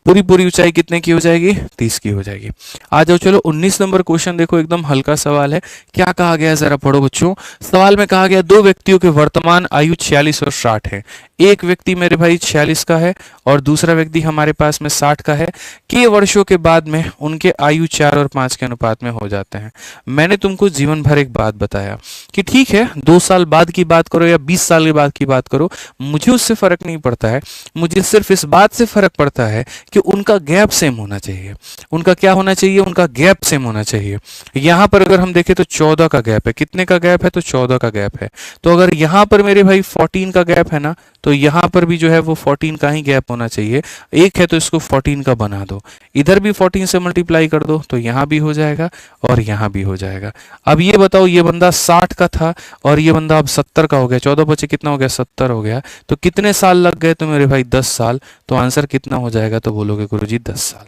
पूरी पूरी ऊंचाई कितने की हो जाएगी? 30 की हो जाएगी। आ जाओ, चलो 19 नंबर क्वेश्चन देखो, एकदम हल्का सवाल है। क्या कहा गया है जरा पढ़ो बच्चों। सवाल में कहा गया दो व्यक्तियों की वर्तमान आयु 46 और 60 है। एक व्यक्ति मेरे भाई 46 का है और दूसरा व्यक्ति हमारे पास में 60 का है। कि वर्षों के बाद में उनके आयु 4 और 5 के अनुपात में हो जाते हैं। मैंने तुमको जीवन भर एक बात बताया कि ठीक है 2 साल बाद की बात करो या 20 साल के बाद की बात करो, मुझे उससे फर्क नहीं पड़ता है। मुझे सिर्फ इस बात से फर्क पड़ता है कि उनका गैप सेम होना चाहिए। उनका क्या होना चाहिए? उनका गैप सेम होना चाहिए। यहां पर अगर हम देखें तो 14 का गैप है। कितने का गैप है? तो 14 का गैप है। तो अगर यहां पर मेरे भाई 14 का गैप है ना, तो यहां पर भी जो है वो 14 का ही गैप होना चाहिए। एक है तो इसको 14 का बना दो, इधर भी 14 से मल्टीप्लाई कर दो तो यहां भी हो जाएगा और यहां भी हो जाएगा। अब ये बताओ, ये बंदा 60 का था और ये बंदा अब 70 का हो गया। 14 बचे कितना हो गया? 70 हो गया। तो कितने साल लग गए? तो मेरे भाई 10 साल। तो आंसर कितना हो जाएगा? तो बोलोगे गुरुजी 10 साल।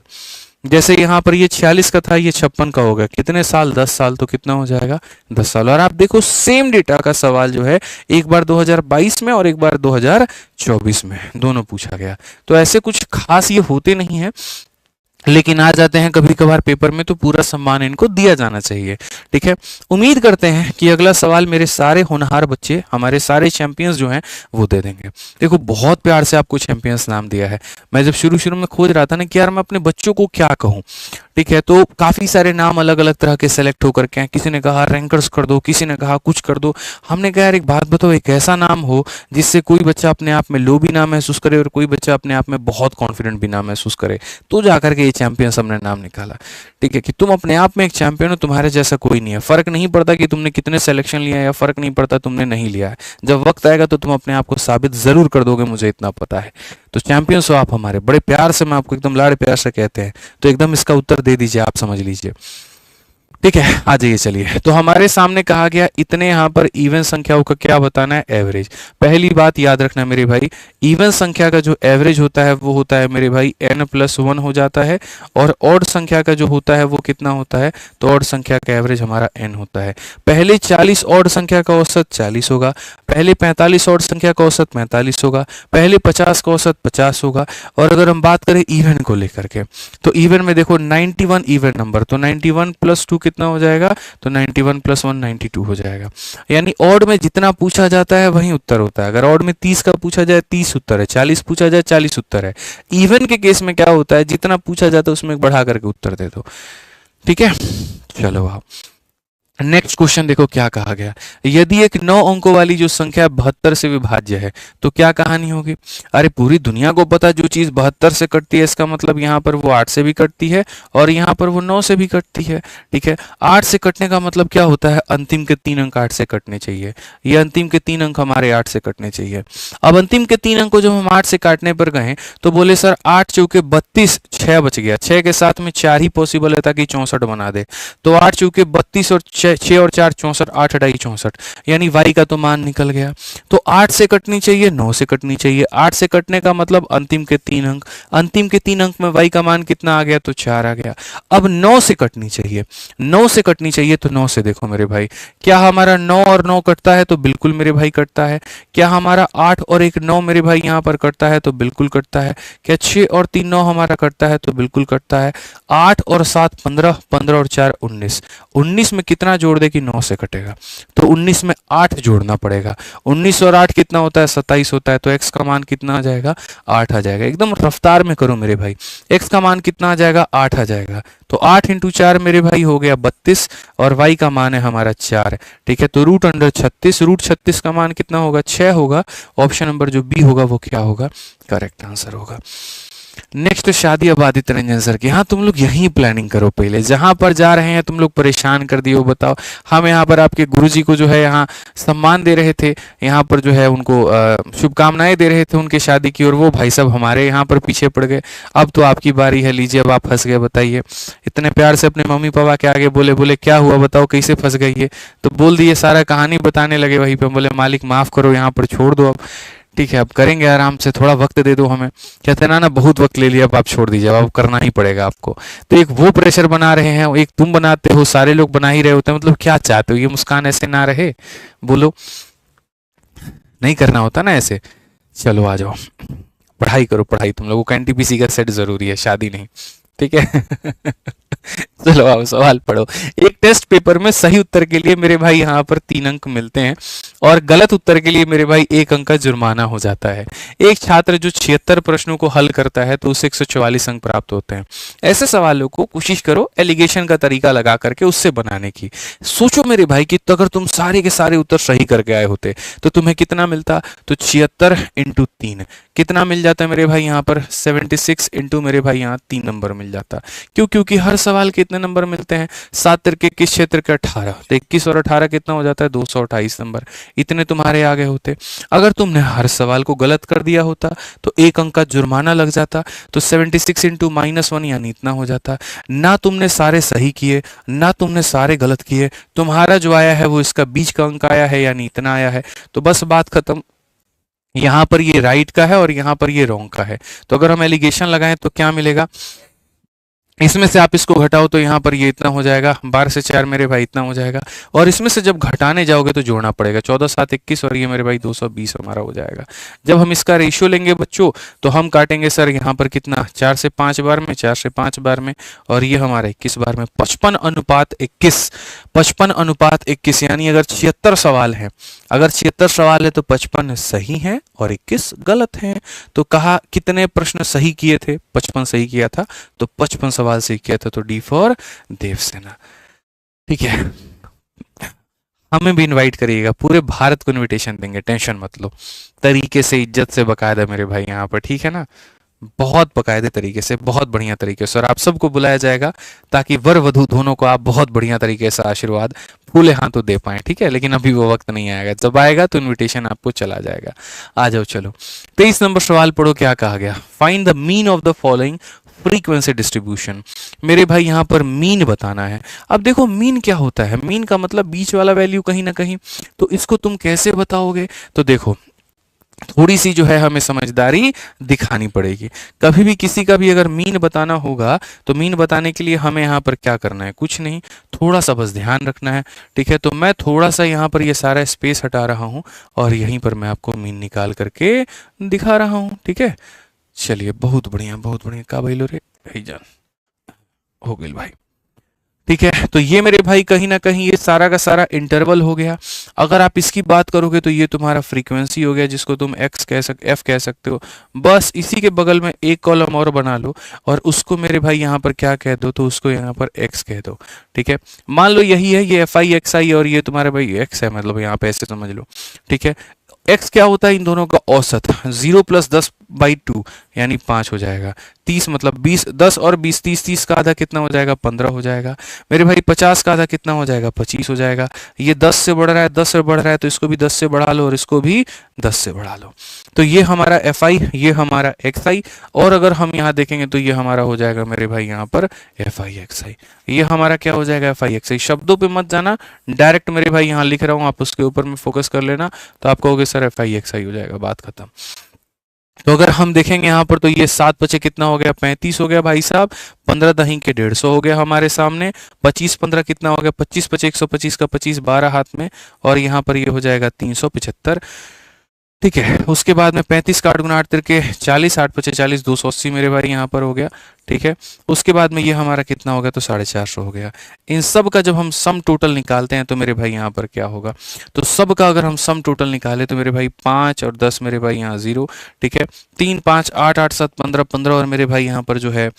जैसे यहाँ पर ये 46 का था, ये 56 का हो गया। कितने साल? 10 साल। तो कितना हो जाएगा? 10 साल। और आप देखो सेम डेटा का सवाल जो है एक बार 2022 में और एक बार 2024 में दोनों पूछा गया। तो ऐसे कुछ खास ये होते नहीं है, लेकिन आ जाते हैं कभी कभार पेपर में, तो पूरा सम्मान इनको दिया जाना चाहिए। ठीक है, उम्मीद करते हैं कि अगला सवाल मेरे सारे होनहार बच्चे, हमारे सारे चैंपियंस जो हैं वो दे देंगे। देखो बहुत प्यार से आपको चैंपियंस नाम दिया है। मैं जब शुरू शुरू में खोज रहा था ना कि यार मैं अपने बच्चों को क्या कहूँ, ठीक है, तो काफ़ी सारे नाम अलग अलग तरह के सेलेक्ट होकर के हैं। किसी ने कहा रैंकर्स कर दो, किसी ने कहा कुछ कर दो। हमने कहा यार एक बात बताओ, एक ऐसा नाम हो जिससे कोई बच्चा अपने आप में लो भी ना महसूस करे और कोई बच्चा अपने आप में बहुत कॉन्फिडेंट भी ना महसूस करे। तो जाकर के ये चैंपियंस हमने नाम निकाला। ठीक है, कि तुम अपने आप में एक चैंपियन हो, तुम्हारे जैसा कोई नहीं है। फर्क नहीं पड़ता कि तुमने कितने सिलेक्शन लिया है, या फर्क नहीं पड़ता तुमने नहीं लिया है। जब वक्त आएगा तो तुम अपने आप को साबित जरूर कर दोगे, मुझे इतना पता है। तो चैंपियंस हो आप हमारे, बड़े प्यार से मैं आपको एकदम लाड़ प्यार से कहते हैं। तो एकदम इसका उत्तर दे दीजिए, आप समझ लीजिए। ठीक है, आ जाइए चलिए। तो हमारे सामने कहा गया इतने यहाँ पर इवन संख्याओं का क्या बताना है? एवरेज। पहली बात याद रखना मेरे भाई, इवन संख्या का जो एवरेज होता है वो होता है मेरे भाई n+1 हो जाता है। और ऑड संख्या का जो होता है वो कितना होता है? तो ऑड संख्या का एवरेज हमारा n होता है। पहले 40 ऑड संख्या का औसत 40 होगा, पहले 45 ऑड संख्या का औसत 45 होगा, पहले 50 का औसत 50 होगा। और अगर हम बात करें इवन को लेकर के, तो इवन में देखो 91 इवन नंबर, तो 91 + 2 कितना हो जाएगा? तो 91 + 1 92 हो जाएगा। यानी ऑड में जितना पूछा जाता है वही उत्तर होता है। अगर ऑड में 30 का पूछा जाए 30 उत्तर है, 40 पूछा जाए 40 उत्तर है। इवन के केस में क्या होता है? जितना पूछा जाता है उसमें बढ़ा करके उत्तर दे दो। ठीक है, चलो आप नेक्स्ट क्वेश्चन देखो क्या कहा गया। यदि एक 9 अंकों वाली जो संख्या 72 से विभाज्य है तो क्या कहानी होगी? अरे पूरी दुनिया को पता, जो चीज 72 से कटती है इसका मतलब यहाँ पर वो 8 से भी कटती है और यहाँ पर वो 9 से भी कटती है। ठीक है, 8 से कटने का मतलब क्या होता है? अंतिम के 3 अंक 8 से कटने चाहिए। ये अंतिम के 3 अंक हमारे 8 से कटने चाहिए। अब अंतिम के 3 अंक को जब हम 8 से काटने पर गए तो बोले सर 8 चौके 32, 6 बच गया। 6 के साथ में 4 ही पॉसिबल है ताकि 64 बना दे। तो 8 चौके 32 और 6 और 4 64, 8 अढ़ाई 64, यानी y का तो मान निकल गया। तो 8 से कटनी चाहिए, 9 से कटनी चाहिए। 8 से कटने का मतलब अंतिम के 3 अंक, अंतिम के 3 अंक में y का मान कितना आ गया? तो 4 आ गया। अब 9 से कटनी चाहिए, 9 से कटनी चाहिए। तो 9 से देखो मेरे भाई, क्या हमारा 9 और 9 कटता है? तो बिल्कुल मेरे भाई कटता है। क्या हमारा 8 और 1 9 मेरे भाई यहाँ पर कटता है? तो बिल्कुल कटता है। क्या 6 और 3 9 हमारा कटता है? तो बिल्कुल कटता है। 8 और 7 15, 15 और 4 19, 19 में कितना जोड़ दे कि 9 से कटेगा? तो 19 में 8 जोड़ना पड़ेगा। 19 और 8 कितना होता है? 27 होता है। तो x का मान कितना आ जाएगा? 8 आ जाएगा। एकदम रफ्तार में करो मेरे भाई, x का मान कितना आ जाएगा? 8 आ जाएगा। तो 8 × 4 मेरे भाई हो गया 32 और y का मान है हमारा 4। ठीक है, तो √36, √36 का मान कितना होगा? 6 होगा। ऑप्शन नंबर जो बी होगा वो क्या होगा? करेक्ट आंसर होगा। नेक्स्ट शादी अब आदित्य रंजन सर की। हाँ तुम लोग यहीं प्लानिंग करो, पहले जहां पर जा रहे हैं तुम लोग परेशान कर दिए हो। बताओ, हम यहाँ पर आपके गुरुजी को जो है यहाँ सम्मान दे रहे थे, यहाँ पर जो है उनको शुभकामनाएं दे रहे थे उनके शादी की, और वो भाई साहब हमारे यहाँ पर पीछे पड़ गए। अब तो आपकी बारी है, लीजिए अब आप फंस गए। बताइए, इतने प्यार से अपने मम्मी पापा के आगे बोले, बोले क्या हुआ बताओ कैसे फंस गई है? तो बोल दिए, सारा कहानी बताने लगे वहीं पे। बोले मालिक माफ करो, यहाँ पर छोड़ दो अब। ठीक है, अब करेंगे आराम से, थोड़ा वक्त दे दो हमें। कहते ना बहुत वक्त ले लिया, अब आप छोड़ दीजिए, अब करना ही पड़ेगा आपको। तो एक वो प्रेशर बना रहे हैं, एक तुम बनाते हो, सारे लोग बना ही रहे होते हैं। मतलब क्या चाहते हो? ये मुस्कान ऐसे ना रहे, बोलो। नहीं करना होता ना ऐसे। चलो आ जाओ, पढ़ाई करो पढ़ाई, तुम लोगों को एनटीपीसी का सेट जरूरी है, शादी नहीं, ठीक है। चलो आओ सवाल पढ़ो। एक टेस्ट पेपर में सही उत्तर के लिए मेरे भाई यहाँ पर 3 अंक मिलते हैं और गलत उत्तर के लिए मेरे भाई 1 अंक का जुर्माना हो जाता है। एक छात्र जो 76 प्रश्नों को हल करता है तो उसे 144 अंक प्राप्त होते हैं। ऐसे सवालों को कोशिश करो एलिगेशन का तरीका लगा करके उससे बनाने की। सोचो मेरे भाई कि तो अगर तुम सारे के सारे उत्तर सही करके आए होते तो तुम्हें कितना मिलता, तो 76 इंटू 3 कितना मिल जाता है मेरे भाई यहाँ पर 76 इंटू मेरे भाई यहाँ 3 नंबर मिल जाता। क्यों? क्योंकि हर सवाल के इतने नंबर मिलते हैं, 7 तिरके 21 क्षेत्र के 18, तो 21 और 18 कितना हो जाता है 228 नंबर, इतने तुम्हारे आगे होते। अगर तुमने हर सवाल को गलत कर दिया होता तो 1 अंक का जुर्माना लग जाता, तो 76 इंटू -1 यानी इतना हो जाता। ना तुमने सारे सही किए ना तुमने सारे गलत किए, तुम्हारा जो आया है वो इसका बीच का अंक आया है यानी इतना आया है, तो बस बात खत्म। यहां पर ये राइट का है और यहां पर ये रॉन्ग का है, तो अगर हम एलिगेशन लगाएं तो क्या मिलेगा, इसमें से आप इसको घटाओ तो यहाँ पर ये इतना हो जाएगा, 12 से 4 मेरे भाई इतना हो जाएगा, और इसमें से जब घटाने जाओगे तो जोड़ना पड़ेगा, 14 7 21 और ये मेरे भाई 220 हमारा हो जाएगा। जब हम इसका रेशियो लेंगे बच्चों तो हम काटेंगे सर यहाँ पर कितना, 4 से 5 बार में, 4 से 5 बार में, और ये हमारा 21 बार में, 55:21, 55:21 यानी अगर 76 सवाल है, अगर 76 सवाल है तो 55 सही है और 21 गलत है। तो कहा कितने प्रश्न सही किए थे, 55 सही किया था, तो 55 सवाल से किया था, तो डी फॉर देवसेना। ठीक है, हमें भी इनवाइट करिएगा, पूरे भारत को इनविटेशन देंगे, टेंशन मत लो, तरीके से इज्जत से बकायदा मेरे भाई यहाँ पर, ठीक है ना, बहुत बकायदे तरीके से, बहुत बढ़िया तरीके से, और आप सबको बुलाया जाएगा ताकि वर वधू दोनों को आप बहुत बढ़िया तरीके से आशीर्वाद फूले हाथों दे पाए, ठीक है। लेकिन अभी वो वक्त नहीं आएगा, जब आएगा तो इनविटेशन आपको चला जाएगा। आ जाओ चलो, 23 नंबर सवाल पढ़ो, क्या कहा गया, find the mean of the following frequency distribution. मेरे भाई यहाँ पर मीन बताना है। अब देखो मीन क्या होता है, मीन का मतलब बीच वाला वैल्यू कहीं ना कहीं, तो इसको तुम कैसे बताओगे, तो देखो थोड़ी सी जो है हमें समझदारी दिखानी पड़ेगी। कभी भी किसी का भी अगर मीन बताना होगा तो मीन बताने के लिए हमें यहाँ पर क्या करना है, कुछ नहीं, थोड़ा सा बस ध्यान रखना है, ठीक है। तो मैं थोड़ा सा यहाँ पर ये सारा स्पेस हटा रहा हूँ और यहीं पर मैं आपको मीन निकाल करके दिखा रहा हूँ, ठीक है। चलिए बहुत बढ़िया बहुत बढ़िया, का भाई लो रे भाई जान, हो गई भाई, ठीक है। तो ये मेरे भाई कहीं ना कहीं ये सारा का सारा इंटरवल हो गया। अगर आप इसकी बात करोगे तो ये तुम्हारा फ्रीक्वेंसी हो गया, जिसको तुम एक्स एफ कह सकते हो। बस इसी के बगल में एक कॉलम और बना लो और उसको मेरे भाई यहाँ पर क्या कह दो, तो उसको यहाँ पर एक्स कह दो, ठीक है। मान लो यही है, ये एफ आई एक्स आई और ये तुम्हारे भाई एक्स है, मतलब यहाँ पे ऐसे समझ लो, ठीक है। x क्या होता है, इन दोनों का औसत, 0 + 10/2 यानी 5 हो जाएगा। 30 मतलब 20, 10 और 20, 30, 30 का आधा कितना हो जाएगा, 15 हो जाएगा। मेरे भाई 50 का आधा कितना हो जाएगा, 25 हो जाएगा। ये 10 से बढ़ रहा है, 10 से बढ़ रहा है, तो इसको भी 10 से बढ़ा लो और इसको भी 10 से बढ़ा लो। तो ये हमारा एफ आई, ये हमारा एक्स आई, और अगर हम यहाँ देखेंगे तो ये हमारा हो जाएगा मेरे भाई यहाँ पर एफ आई एक्स आई। ये हमारा क्या हो जाएगा, एफ आई एक्स आई। शब्दों पे मत जाना, डायरेक्ट मेरे भाई यहाँ लिख रहा हूँ, आप उसके ऊपर में फोकस कर लेना, तो आप कहोगे सर एफ आई एक्स आई हो जाएगा, बात खत्म। तो अगर हम देखेंगे यहाँ पर तो ये 7 बचे कितना हो गया, 35 हो गया भाई साहब। 15 दही के 150 हो गया हमारे सामने। 25 15 कितना हो गया, 25 बचे 125 का 25, 12 हाथ में, और यहाँ पर ये हो जाएगा 375, ठीक है। उसके बाद में 35 का 8 × 8 तिरके 40, 8 बचे 40, 280 मेरे भाई यहाँ पर हो गया, ठीक है। उसके बाद में ये हमारा कितना हो गया, तो 450 हो गया। इन सब का जब हम सम टोटल निकालते हैं तो मेरे भाई यहाँ पर क्या होगा, तो सब का अगर हम सम टोटल निकाले तो मेरे भाई 5 और 10 मेरे भाई यहाँ 0, ठीक है। 3 5 8 8 7 15 15 और मेरे भाई यहाँ पर जो है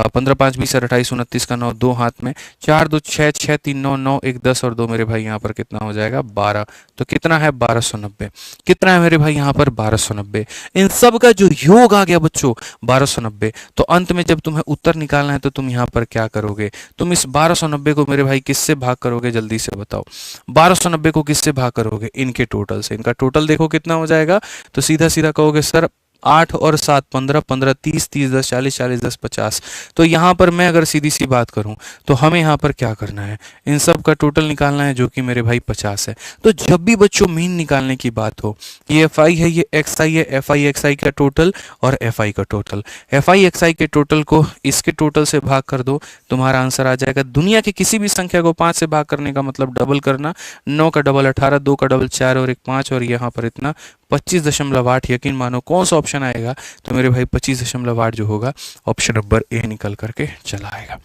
15 5 20 28 29 का 9 2 हाथ में, 4 2 6 6 3 9 9 1 10 और 2 मेरे भाई यहाँ पर कितना हो जाएगा 12। तो कितना है 1290, कितना है मेरे भाई यहाँ पर 1290। इन सब का जो योग आ गया बच्चों 1290। तो अंत में जब तुम्हें उत्तर निकालना है तो तुम यहाँ पर क्या करोगे, तुम इस 1290 को मेरे भाई किससे भाग करोगे, जल्दी से बताओ। 1290 को किससे भाग करोगे, इनके टोटल से। इनका टोटल देखो कितना हो जाएगा, तो सीधा सीधा कहोगे सर 8 और 7 15 15 30 30 10 40 40 10 50। तो यहाँ पर मैं अगर सीधी सी बात करूँ तो हमें यहाँ पर क्या करना है, इन सब का टोटल निकालना है, जो कि मेरे भाई 50 है। तो जब भी बच्चों मीन निकालने की बात हो, ये एफ आई है, ये एक्स आई है, एफ आई एक्स आई का टोटल और एफ आई का टोटल, एफ आई एक्स आई के टोटल को इसके टोटल से भाग कर दो, तुम्हारा आंसर आ जाएगा। दुनिया की किसी भी संख्या को 5 से भाग करने का मतलब डबल करना, 9 का डबल 18, 2 का डबल 4 और 1 5, और यहाँ पर इतना 25.8 यकीन मानो। कौन सा ऑप्शन आएगा? तो मेरे भाई 25.8 जो होगा ऑप्शन नंबर ए निकल करके चला आएगा।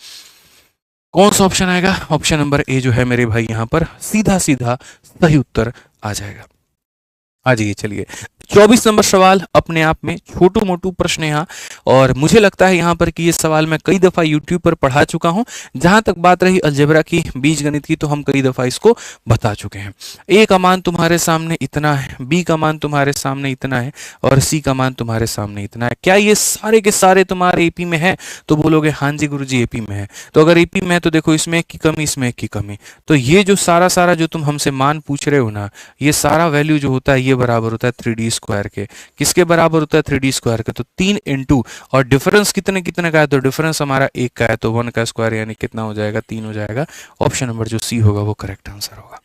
कौन सा ऑप्शन आएगा? ऑप्शन नंबर ए जो है मेरे भाई यहाँ पर सीधा सीधा सही उत्तर आ जाएगा। आ जाइए, चलिए 24 नंबर सवाल अपने आप में छोटू मोटू प्रश्न यहाँ, और मुझे लगता है यहाँ पर कि ये सवाल मैं कई दफ़ा यूट्यूब पर पढ़ा चुका हूँ। जहाँ तक बात रही अलजेब्रा की, बीजगणित की, तो हम कई दफ़ा इसको बता चुके हैं। ए का मान तुम्हारे सामने इतना है, बी का मान तुम्हारे सामने इतना है, और सी का मान तुम्हारे सामने इतना है। क्या ये सारे के सारे तुम्हारे एपी में है? तो बोलोगे हाँ जी गुरुजी एपी में है। तो अगर एपी में है तो देखो इसमें एक की कमी, इसमें एक की कमी, तो ये जो सारा सारा जो तुम हमसे मान पूछ रहे हो ना, ये सारा वैल्यू जो होता है ये बराबर होता है 3D स्क्वायर के। किसके बराबर होता है? 3D स्क्वायर के। तो 3 इंटू, और डिफरेंस कितने कितने का है? तो डिफरेंस हमारा 1 का है, तो 1 का स्क्वायर यानी कितना हो जाएगा? 3 हो जाएगा। ऑप्शन नंबर जो सी होगा वो करेक्ट आंसर होगा।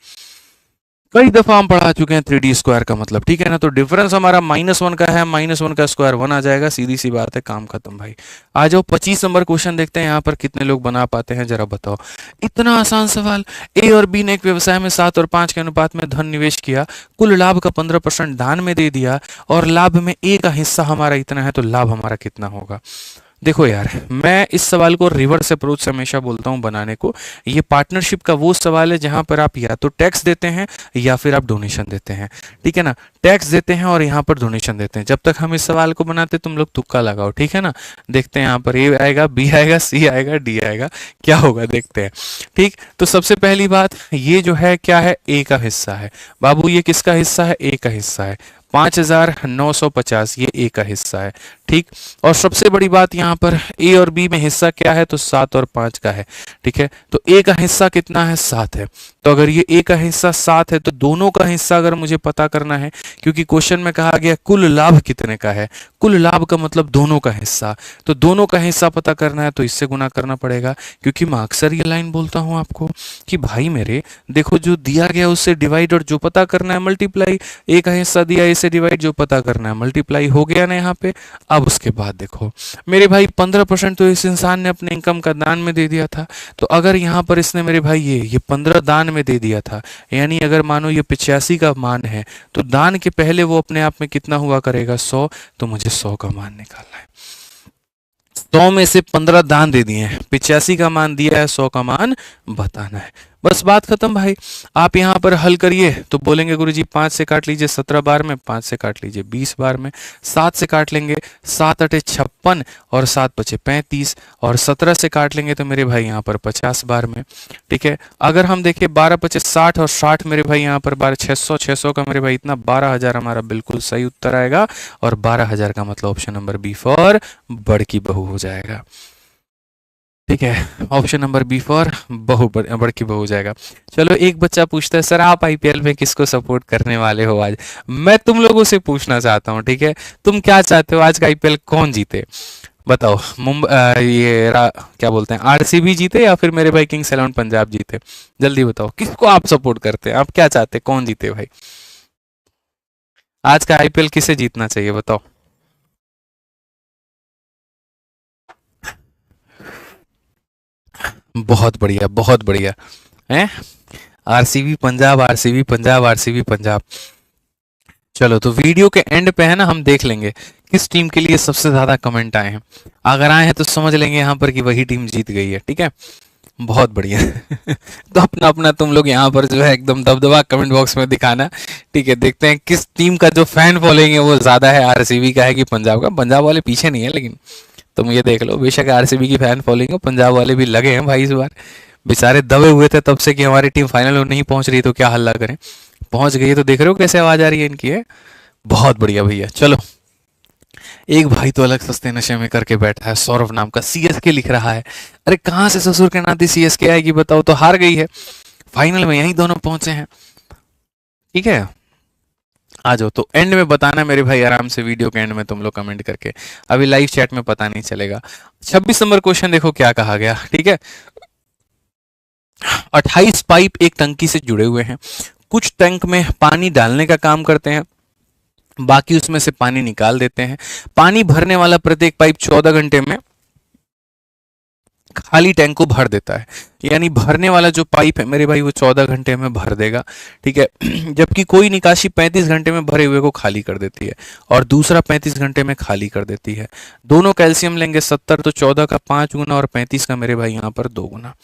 कई दफा हम पढ़ा चुके हैं 3D स्क्वायर का मतलब, ठीक है ना। तो डिफरेंस हमारा -1 का है, -1 का स्क्वायर 1 आ जाएगा, सीधी सी बात है, काम खत्म भाई। आ जाओ 25 नंबर क्वेश्चन देखते हैं, यहाँ पर कितने लोग बना पाते हैं जरा बताओ। इतना आसान सवाल। ए और बी ने एक व्यवसाय में 7 और 5 के अनुपात में धन निवेश किया, कुल लाभ का 15% दान में दे दिया, और लाभ में ए का हिस्सा हमारा इतना है, तो लाभ हमारा कितना होगा? देखो यार, मैं इस सवाल को रिवर्स अप्रोच से हमेशा बोलता हूं बनाने को। ये पार्टनरशिप का वो सवाल है जहां पर आप या तो टैक्स देते हैं या फिर आप डोनेशन देते हैं, ठीक है ना। टैक्स देते हैं और यहाँ पर डोनेशन देते हैं। जब तक हम इस सवाल को बनाते तुम लोग तुक्का लगाओ, ठीक है ना। देखते हैं यहाँ पर ए आएगा, बी आएगा, सी आएगा, डी आएगा, क्या होगा देखते हैं। ठीक, तो सबसे पहली बात, ये जो है क्या है? ए का हिस्सा है बाबू। ये किसका हिस्सा है? ए का हिस्सा है। 5,950 ये ए का हिस्सा है, ठीक। और सबसे बड़ी बात यहाँ पर ए और बी में हिस्सा क्या है? तो 7 और 5 का है, ठीक है। तो ए का हिस्सा कितना है? 7 है। तो अगर ये ए का हिस्सा 7 है तो दोनों का हिस्सा अगर मुझे पता करना है, क्योंकि क्वेश्चन में कहा गया कुल लाभ कितने का है, कुल लाभ का मतलब दोनों का हिस्सा, तो दोनों का हिस्सा पता करना है तो इससे गुना करना पड़ेगा। क्योंकि मैं अक्सर ये लाइन बोलता हूँ आपको कि भाई मेरे देखो, जो दिया गया उससे डिवाइड, और जो पता करना है मल्टीप्लाई। ए का हिस्सा दिया, ए से डिवाइड, जो पता करना है मल्टीप्लाई, हो गया ना यहाँ पे। अब उसके बाद देखो मेरे भाई 15% तो इस इंसान ने अपने इनकम का दान में दे दिया था। तो अगर यहाँ पर इसने मेरे भाई ये 15 दान में दे दिया था, यानी अगर मानो ये 85 का मान है, तो दान के पहले वो अपने आप में कितना हुआ करेगा? 100। तो मुझे 100 का मान निकालना है। 100 में से 15 दान दे दिए हैं, 85 का मान दिया है, 100 का मान बताना है। बस बात खत्म भाई। आप यहाँ पर हल करिए तो बोलेंगे गुरुजी 5 से काट लीजिए 17 बार में, 5 से काट लीजिए 20 बार में, 7 से काट लेंगे 7 अटे 56 और 7 बचे 35, और 17 से काट लेंगे तो मेरे भाई यहाँ पर 50 बार में, ठीक है। अगर हम देखें 12 पचे 60 और 60 मेरे भाई यहाँ पर 12 600 का मेरे भाई इतना 12,000 हमारा बिल्कुल सही उत्तर आएगा। और 12,000 का मतलब ऑप्शन नंबर बी फॉर बड़की बहू हो जाएगा, ठीक है। ऑप्शन नंबर बी फॉर बड़की बहू हो जाएगा। चलो एक बच्चा पूछता है सर आप आईपीएल में किसको सपोर्ट करने वाले हो आज? मैं तुम लोगों से पूछना चाहता हूँ, ठीक है, तुम क्या चाहते हो आज का आईपीएल कौन जीते? बताओ। क्या बोलते हैं, आरसीबी जीते या फिर मेरे भाई किंग्स 11 पंजाब जीते? जल्दी बताओ किसको आप सपोर्ट करते हैं, आप क्या चाहते हैं, कौन जीते भाई? आज का आईपीएल किसे जीतना चाहिए बताओ? बहुत बढ़िया, बहुत बढ़िया है। RCB Punjab, RCB Punjab, RCB Punjab. चलो तो वीडियो के एंड पे है ना, हम देख लेंगे किस टीम के लिए सबसे ज्यादा कमेंट आए हैं। अगर आए हैं तो समझ लेंगे यहाँ पर कि वही टीम जीत गई है, ठीक है। बहुत बढ़िया। तो अपना अपना तुम लोग यहाँ पर जो है एकदम दबदबा कमेंट बॉक्स में दिखाना, ठीक है। देखते हैं किस टीम का जो फैन फॉलोइंग है वो ज्यादा है, आरसीबी का है कि पंजाब का। पंजाब वाले पीछे नहीं है, लेकिन तुम ये देख लो, बेशक आरसीबी की फैन फॉलोइंग है, पंजाब वाले भी लगे हैं भाई इस बार। बेचारे दबे हुए थे तब से कि हमारी टीम फाइनल में नहीं पहुंच रही, तो क्या हल्ला करें, पहुंच गई है। तो देख रहे हो कैसे आवाज आ रही है इनकी, है बहुत बढ़िया भैया। चलो एक भाई तो अलग सस्ते नशे में करके बैठा है, सौरभ नाम का, सीएसके लिख रहा है। अरे कहाँ से ससुर के नाते सीएसके आएगी बताओ, तो हार गई है फाइनल में, यही दोनों पहुंचे हैं, ठीक है। आ जाओ तो एंड में बताना मेरे भाई, आराम से वीडियो के एंड में तुम लोग कमेंट करके, अभी लाइव चैट में पता नहीं चलेगा। 26 नंबर क्वेश्चन देखो क्या कहा गया, ठीक है। 28 पाइप एक टंकी से जुड़े हुए हैं, कुछ टैंक में पानी डालने का काम करते हैं, बाकी उसमें से पानी निकाल देते हैं। पानी भरने वाला प्रत्येक पाइप 14 घंटे में खाली टैंक को भर देता है, यानी भरने वाला जो पाइप है मेरे भाई वो 14 घंटे में भर देगा, ठीक है। जबकि कोई निकासी 35 घंटे में भरे हुए को खाली कर देती है और दूसरा 35 घंटे में खाली कर देती है। दोनों कैल्शियम लेंगे 70, तो 14 का 5 गुना और 35 का मेरे भाई यहाँ पर 2 गुना,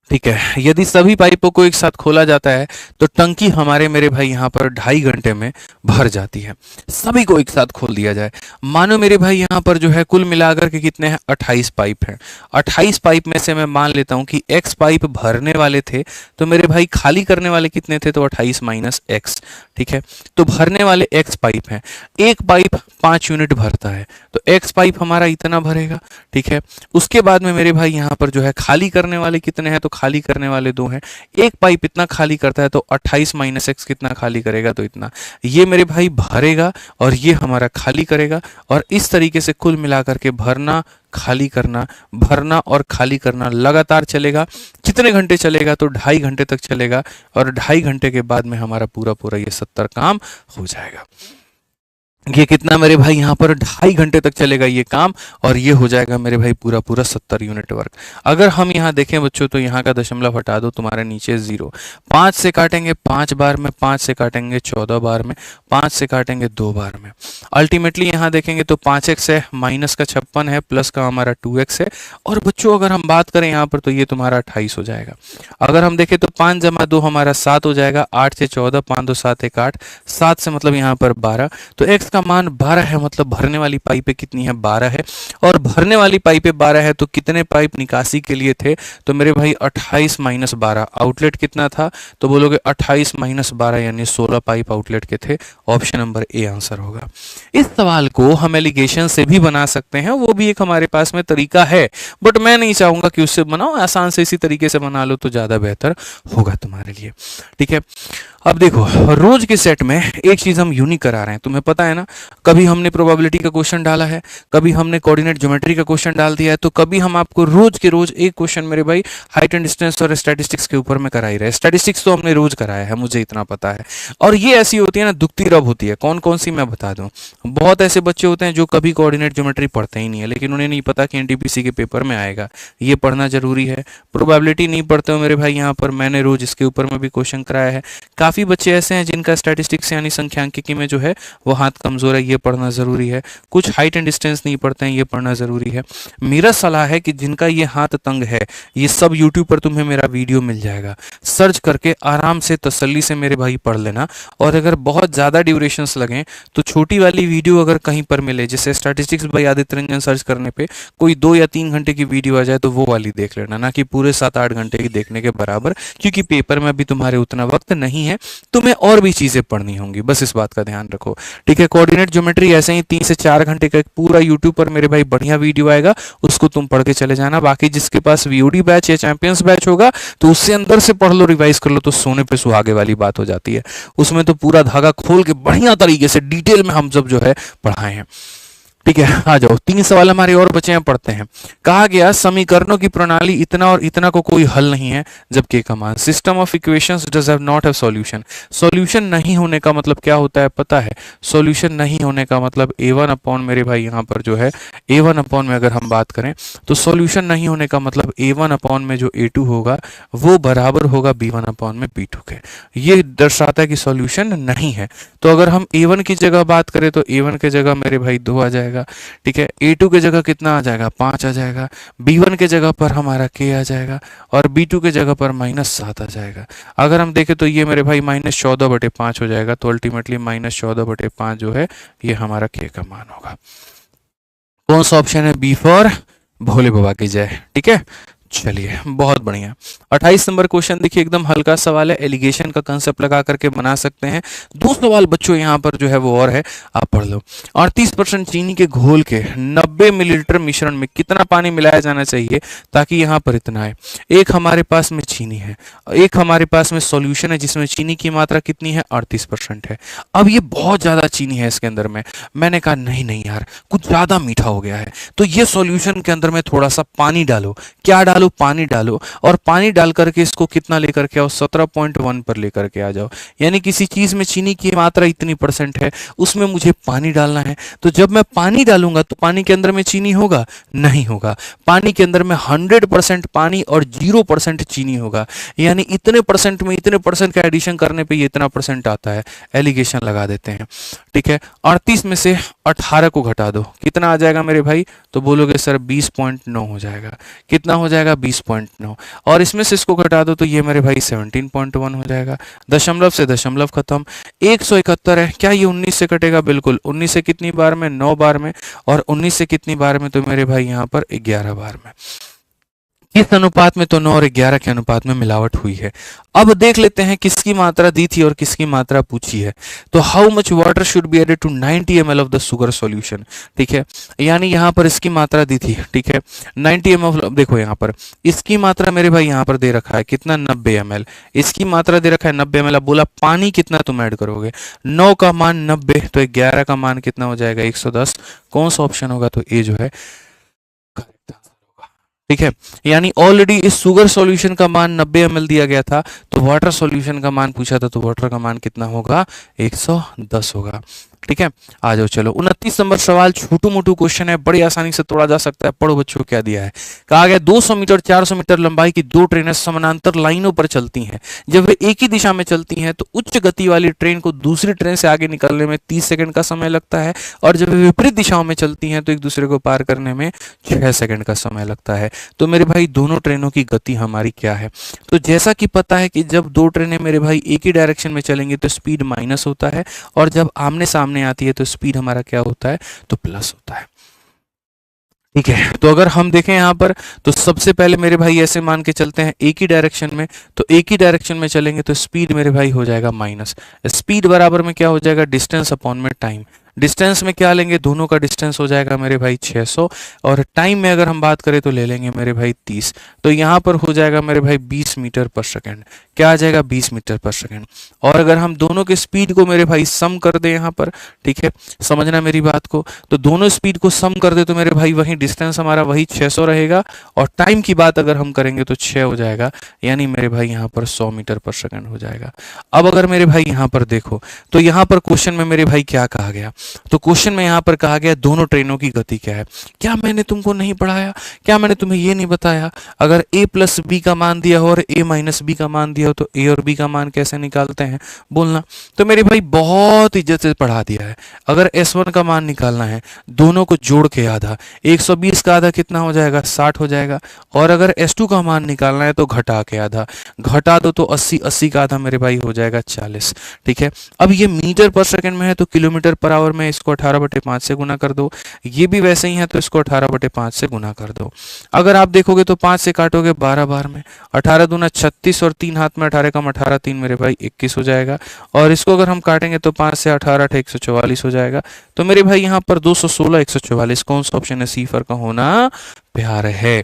ठीक है। यदि सभी पाइपों को एक साथ खोला जाता है तो टंकी हमारे मेरे भाई यहाँ पर 2.5 घंटे में भर जाती है। सभी को एक साथ खोल दिया जाए, मानो मेरे भाई यहाँ पर जो है कुल मिलाकर के कितने हैं, 28 पाइप हैं। 28 पाइप में से मैं मान लेता हूँ कि x पाइप भरने वाले थे, तो मेरे भाई खाली करने वाले कितने थे, तो 28 माइनस x, ठीक है। तो भरने वाले x पाइप हैं, एक पाइप 5 यूनिट भरता है, तो x पाइप हमारा इतना भरेगा, ठीक है। उसके बाद में मेरे भाई यहाँ पर जो है खाली करने वाले कितने हैं, तो खाली करने वाले 2 हैं। एक पाइप इतना खाली करता है, तो 28 माइनस x कितना खाली करेगा, तो इतना। ये मेरे भाई भरेगा और ये हमारा खाली करेगा, और इस तरीके से कुल मिलाकर के भरना खाली करना, भरना और खाली करना लगातार चलेगा। कितने घंटे चलेगा, तो 2.5 घंटे तक चलेगा, और 2.5 घंटे के बाद में हमारा पूरा पूरा ये 70 काम हो जाएगा। ये कितना मेरे भाई यहाँ पर 2.5 घंटे तक चलेगा ये काम, और ये हो जाएगा मेरे भाई पूरा पूरा 70 यूनिट वर्क। अगर हम यहाँ देखें बच्चों, तो यहाँ का दशमलव हटा दो, तुम्हारे नीचे 0। 5 से काटेंगे 5 बार में, 5 से काटेंगे 14 बार में, 5 से काटेंगे 2 बार में। अल्टीमेटली यहाँ देखेंगे तो 5x है, माइनस का 56 है, प्लस का हमारा 2x है, और बच्चों अगर हम बात करें यहाँ पर तो ये तुम्हारा 28 हो जाएगा। अगर हम देखें तो 5 जमा 2 हमारा 7 हो जाएगा, 8 से 14, 5 2 7 1 8, 7 से मतलब यहाँ पर 12, तो x का मान 12 है, मतलब भरने वाली पाइपें कितनी है, 12 है। और भरने वाली पाइपें 12 है, तो कितने पाइप निकासी के लिए थे, तो मेरे भाई 28 माइनस 12, आउटलेट कितना था, तो बोलोगे 28 माइनस 12 यानी 16 पाइप आउटलेट के थे। ऑप्शन नंबर ए आंसर होगा। इस सवाल को हम एलिगेशन से भी बना सकते हैं, वो भी एक हमारे पास में तरीका है, बट मैं नहीं चाहूंगा कि उससे बनाओ, आसान से इसी तरीके से बना लो तो ज्यादा बेहतर होगा तुम्हारे लिए, ठीक है। अब देखो, रोज के सेट में एक चीज हम यूनिक करा रहे हैं, तुम्हें पता है ना, कभी हमने प्रोबेबिलिटी का क्वेश्चन डाला है, कभी हमने कोऑर्डिनेट ज्योमेट्री का क्वेश्चन डाल दिया है, तो कभी हम आपको रोज के रोज एक क्वेश्चन मेरे भाई हाइट एंड डिस्टेंस और स्टैटिस्टिक्स के ऊपर में करा ही रहे। स्टैटिस्टिक्स तो हमने रोज कराया है, मुझे इतना पता है, और ये ऐसी होती है ना, दुखती रब होती है। कौन कौन सी मैं बता दूं। बहुत ऐसे बच्चे होते हैं जो कभी कोऑर्डिनेट ज्योमेट्री पढ़ते ही नहीं है, लेकिन उन्हें नहीं पता कि एनटीपीसी के पेपर में आएगा, ये पढ़ना जरूरी है। प्रोबेबिलिटी नहीं पढ़ते हो मेरे भाई, यहाँ पर मैंने रोज इसके ऊपर में भी क्वेश्चन कराया है। काफी बच्चे ऐसे हैं जिनका स्टैटिस्टिक्स यानी संख्यांकिकी में जो है वो हाथ कमजोर है, ये पढ़ना जरूरी है। कुछ हाइट एंड डिस्टेंस नहीं पढ़ते हैं, ये पढ़ना जरूरी है। मेरा सलाह है कि जिनका ये हाथ तंग है, ये सब यूट्यूब पर तुम्हें मेरा वीडियो मिल जाएगा, सर्च करके आराम से तसल्ली से मेरे भाई पढ़ लेना। और अगर बहुत ज्यादा ड्यूरेशंस लगें तो छोटी वाली वीडियो अगर कहीं पर मिले, जैसे statistics by Aditya Ranjan search करने पे कोई 2 या 3 घंटे की वीडियो आ जाए, तो वो वाली देख लेना, ना कि पूरे 7-8 घंटे की देखने के बराबर, क्योंकि पेपर में अभी तुम्हारे उतना वक्त नहीं है, तुम्हें और भी चीजें पढ़नी होंगी, बस इस बात का ध्यान रखो, ठीक है। कोऑर्डिनेट ज्योमेट्री ऐसे ही 3 से 4 घंटे का एक पूरा यूट्यूब पर मेरे भाई बढ़िया वीडियो आएगा, उसको तुम पढ़ के चले जाना। बाकी जिसके पास वीओडी बैच या चैंपियंस बैच होगा तो उससे अंदर से पढ़ लो, रिवाइज कर लो, तो सोने पे सुहागे वाली बात हो जाती है। उसमें तो पूरा धागा खोल के बढ़िया तरीके से डिटेल में हम सब जो है पढ़ाए हैं, ठीक है। आ जाओ, 3 सवाल हमारे और बचे हैं, पढ़ते हैं। कहा गया समीकरणों की प्रणाली इतना और इतना को कोई हल नहीं है, जबकि का मान system of equations does have not have solution. Solution नहीं होने का मतलब क्या होता है पता है? सॉल्यूशन नहीं होने का मतलब a1 अपॉन मेरे भाई यहाँ पर जो है a1 अपॉन में अगर हम बात करें तो सॉल्यूशन नहीं होने का मतलब a1 अपॉन में जो a2 होगा वो बराबर होगा b1 अपॉन में b2 के। ये दर्शाता है कि सॉल्यूशन नहीं है। तो अगर हम a1 की जगह बात करें तो a1 की जगह मेरे भाई 2 आ जाएगा, ठीक है। a2 के जगह कितना आ जाएगा? 5 आ जाएगा। b1 के जगह पर हमारा k आ जाएगा और b2 के जगह पर -7 आ जाएगा। अगर हम देखें तो ये मेरे भाई -14/5 हो जाएगा, तो अल्टीमेटली -14/5 जो है ये हमारा k का मान होगा। कौन सा ऑप्शन है? बी फॉर भोले बाबा की जय, ठीक है। चलिए, बहुत बढ़िया। 28 नंबर क्वेश्चन देखिए, एकदम हल्का सवाल है, एलिगेशन का कंसेप्ट लगा करके बना सकते हैं। 2 सवाल बच्चों यहाँ पर जो है वो और है, आप पढ़ लो। 38% चीनी के घोल के 90 मिलीलीटर मिश्रण में कितना पानी मिलाया जाना चाहिए ताकि यहाँ पर इतना आए? एक हमारे पास में चीनी है, एक हमारे पास में सॉल्यूशन है जिसमें चीनी की मात्रा कितनी है? 38% है। अब ये बहुत ज्यादा चीनी है इसके अंदर में। मैंने कहा नहीं यार, कुछ ज्यादा मीठा हो गया है, तो ये सॉल्यूशन के अंदर में थोड़ा सा पानी डालो। क्या डालो डालो, पानी डालो, और पानी डाल करके इसको कितना लेकर के आओ, 17.1 पर लेकर के आ जाओ। यानी किसी चीज में चीनी की मात्रा इतनी % है, उसमें मुझे पानी डालना है। तो जब मैं पानी डालूंगा तो पानी के अंदर में चीनी होगा? नहीं होगा। पानी के अंदर में 100% पानी और 0% चीनी होगा। यानी इतने % में इतने % का एडिशन करने पे ये इतना % आता है, एलिगेशन लगा देते हैं। ठीक है, 38 में से 18 को घटा दो, कितना आ जाएगा मेरे भाई? तो बोलोगे सर 20.9 हो जाएगा। कितना हो जाएगा? 20.9। और इसमें से इसको घटा दो तो ये मेरे भाई 17.1 हो जाएगा। दशमलव से दशमलव खत्म। 171 है, क्या ये 19 से कटेगा? बिल्कुल। 19 से कितनी बार में? 9 बार में। और 19 से कितनी बार में? तो मेरे भाई यहाँ पर 11 बार में। इस अनुपात में तो 9 और 11 के अनुपात में मिलावट हुई है। अब देख लेते हैं किसकी मात्रा दी थी और किसकी मात्रा पूछी है। तो how much water should be added to 90 ml of the sugar solution. ठीक है, यानी यहाँ पर इसकी मात्रा दी थी। ठीक है, 90 ml। देखो यहाँ पर इसकी मात्रा मेरे भाई यहाँ पर दे रखा है कितना? 90 ml। इसकी मात्रा दे रखा है 90 ml। अब बोला पानी कितना तुम ऐड करोगे? 9 का मान 90, तो 11 का मान कितना हो जाएगा? 110। कौन सा ऑप्शन होगा? तो ए जो है करेक्ट आंसर होगा। ठीक है, यानी ऑलरेडी इस शुगर सॉल्यूशन का मान 90 ml दिया गया था, तो वाटर सॉल्यूशन का मान पूछा था, तो वाटर का मान कितना होगा? 110 होगा। ठीक है, आ जाओ चलो 29 नंबर सवाल। छोटू मोटू क्वेश्चन है, बड़ी आसानी से तोड़ा जा सकता है। पढ़ो बच्चों क्या दिया है। कहा गया 200 मीटर 400 मीटर लंबाई की दो ट्रेनें समानांतर लाइनों पर चलती हैं। जब वे एक ही दिशा में चलती हैं तो उच्च गति वाली ट्रेन को दूसरी ट्रेन से आगे निकलने में 30 सेकंड का समय लगता है, और जब वे विपरीत दिशाओं में चलती हैं तो एक दूसरे को पार करने में 6 सेकंड का समय लगता है। तो मेरे भाई दोनों ट्रेनों की गति हमारी क्या है? तो जैसा कि पता है कि जब दो ट्रेनें मेरे भाई एक ही डायरेक्शन में चलेंगे तो स्पीड माइनस होता है, और जब आमने सामने आती है तो स्पीड हमारा क्या होता है? तो प्लस होता है। ठीक है, तो अगर हम देखें यहाँ पर, तो सबसे पहले मेरे भाई ऐसे मान के चलते हैं एक ही डायरेक्शन में, तो एक ही डायरेक्शन में चलेंगे तो स्पीड मेरे भाई हो जाएगा माइनस। स्पीड बराबर में क्या हो जाएगा? डिस्टेंस अपॉन में टाइम। डिस्टेंस में क्या लेंगे? दोनों का डिस्टेंस हो जाएगा मेरे भाई 600, और टाइम में अगर हम बात करें तो ले लेंगे मेरे भाई 30। तो यहाँ पर हो जाएगा मेरे भाई 20 मीटर पर सेकेंड। क्या आ जाएगा? 20 मीटर पर सेकेंड। और अगर हम दोनों के स्पीड को मेरे भाई सम कर दें यहाँ पर, ठीक है, समझना मेरी बात को, तो दोनों स्पीड को सम कर दे तो मेरे भाई वही डिस्टेंस हमारा वही 600 रहेगा, और टाइम की बात अगर हम करेंगे तो 6 हो जाएगा, यानी मेरे भाई यहाँ पर 100 मीटर पर सेकेंड हो जाएगा। अब अगर मेरे भाई यहाँ पर देखो, तो यहाँ पर क्वेश्चन में मेरे भाई क्या कहा गया? तो क्वेश्चन में यहाँ पर कहा गया दोनों ट्रेनों की गति क्या है। क्या मैंने तुमको नहीं पढ़ाया? क्या मैंने तुम्हें ये नहीं बताया? अगर a प्लस बी का मान दिया हो और a माइनस बी का मान दिया हो तो a और b का मान कैसे निकालते हैं? बोलना। तो मेरे भाई बहुत इज्जत से पढ़ा दिया है। अगर s1 का मान निकालना है, दोनों को जोड़ के आधा, 120 का आधा कितना हो जाएगा? 60 हो जाएगा। और अगर s2 का मान निकालना है तो घटा के आधा, घटा दो तो 80, 80 का आधा मेरे भाई हो जाएगा 40। ठीक है, अब ये मीटर पर सेकंड में है तो किलोमीटर पर आवर में इसको 18/5 से गुना कर दो। ये भी वैसे ही है तो इसको 18/5 से गुना कर दो। अगर आप देखोगे तो 5 से काटोगे 12 बार में, 18 दूना 36, और 3 हाथ में 18 कम 18 3 मेरे भाई 21 हो जाएगा। और इसको अगर हम काटेंगे तो 5 से 18 144 हो जाएगा। तो मेरे भाई यहाँ पर 216 144 कौन सा ऑप्शन है? सी फॉर का होना प्यार है।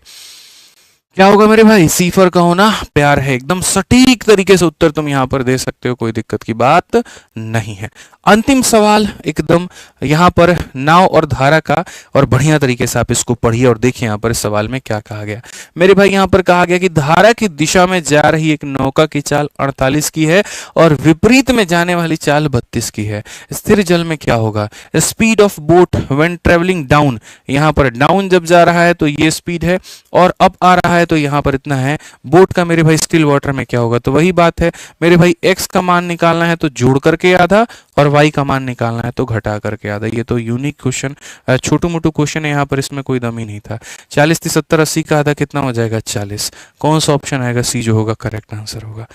क्या होगा मेरे भाई? सी फॉर का होना प्यार है। एकदम सटीक तरीके से उत्तर तुम यहां पर दे सकते हो, कोई दिक्कत की बात नहीं है। अंतिम सवाल एकदम यहां पर नाव और धारा का, और बढ़िया तरीके से आप इसको पढ़िए और देखिए यहां पर इस सवाल में क्या कहा गया। मेरे भाई यहां पर कहा गया कि धारा की दिशा में जा रही एक नौका की चाल 48 की है और विपरीत में जाने वाली चाल 32 की है। स्थिर जल में क्या होगा? Speed of boat when travelling down, यहां पर डाउन जब जा रहा है तो ये स्पीड है, और अप आ रहा है तो यहाँ पर इतना है। बोट का मेरे भाई स्टिल वाटर में क्या होगा? तो वही बात है मेरे भाई, x का मान निकालना है तो जोड़ करके आधा, और y का मान निकालना है तो घटा करके आधा। ये तो यूनिक क्वेश्चन, छोटू मोटू क्वेश्चन है, यहाँ पर इसमें कोई दम ही नहीं था। 40 30 70 80 का आधा कितना हो जाएगा? 40। कौन सा ऑप्शन आएगा? सी जो होगा करेक्ट आंसर होगा।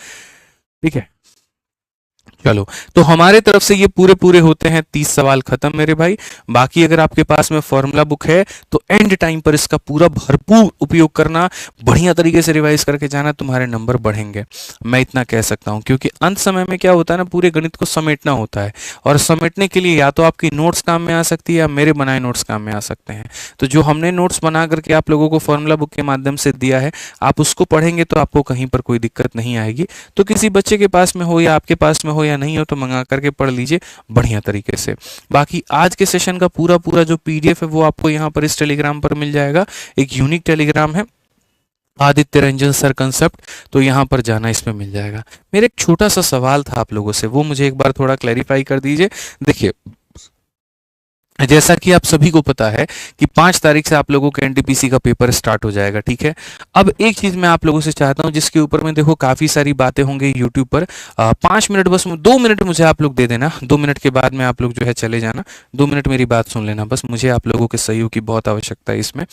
ठीक है, चलो तो हमारे तरफ से ये पूरे पूरे होते हैं 30 सवाल खत्म मेरे भाई। बाकी अगर आपके पास में फॉर्मूला बुक है तो एंड टाइम पर इसका पूरा भरपूर उपयोग करना, बढ़िया तरीके से रिवाइज करके जाना, तुम्हारे नंबर बढ़ेंगे, मैं इतना कह सकता हूं। क्योंकि अंत समय में क्या होता है ना, पूरे गणित को समेटना होता है, और समेटने के लिए या तो आपकी नोट्स काम में आ सकती है या मेरे बनाए नोट्स काम में आ सकते हैं। तो जो हमने नोट्स बना करके आप लोगों को फॉर्मूला बुक के माध्यम से दिया है, आप उसको पढ़ेंगे तो आपको कहीं पर कोई दिक्कत नहीं आएगी। तो किसी बच्चे के पास में हो या आपके पास में हो या नहीं हो तो मंगा करके पढ़ लीजिए बढ़िया तरीके से। बाकी आज के सेशन का पूरा जो पीडीएफ है वो आपको यहाँ पर इस टेलीग्राम पर मिल जाएगा। एक यूनिक टेलीग्राम है, आदित्य रंजन सर कंसेप्ट, तो यहाँ पर जाना इसमें मिल जाएगा। मेरा एक छोटा सा सवाल था आप लोगों से, वो मुझे एक बार थोड़ा क्लैरिफाई कर दीजिए। देखिए, जैसा कि आप सभी को पता है कि 5 तारीख से आप लोगों के एनटीपीसी का पेपर स्टार्ट हो जाएगा, ठीक है। अब एक चीज मैं आप लोगों से चाहता हूं जिसके ऊपर में देखो काफी सारी बातें होंगी यूट्यूब पर। 5 मिनट, बस 2 मिनट मुझे आप लोग दे देना, 2 मिनट के बाद में आप लोग जो है चले जाना। 2 मिनट मेरी बात सुन लेना, बस मुझे आप लोगों के सहयोग की बहुत आवश्यकता है इसमें,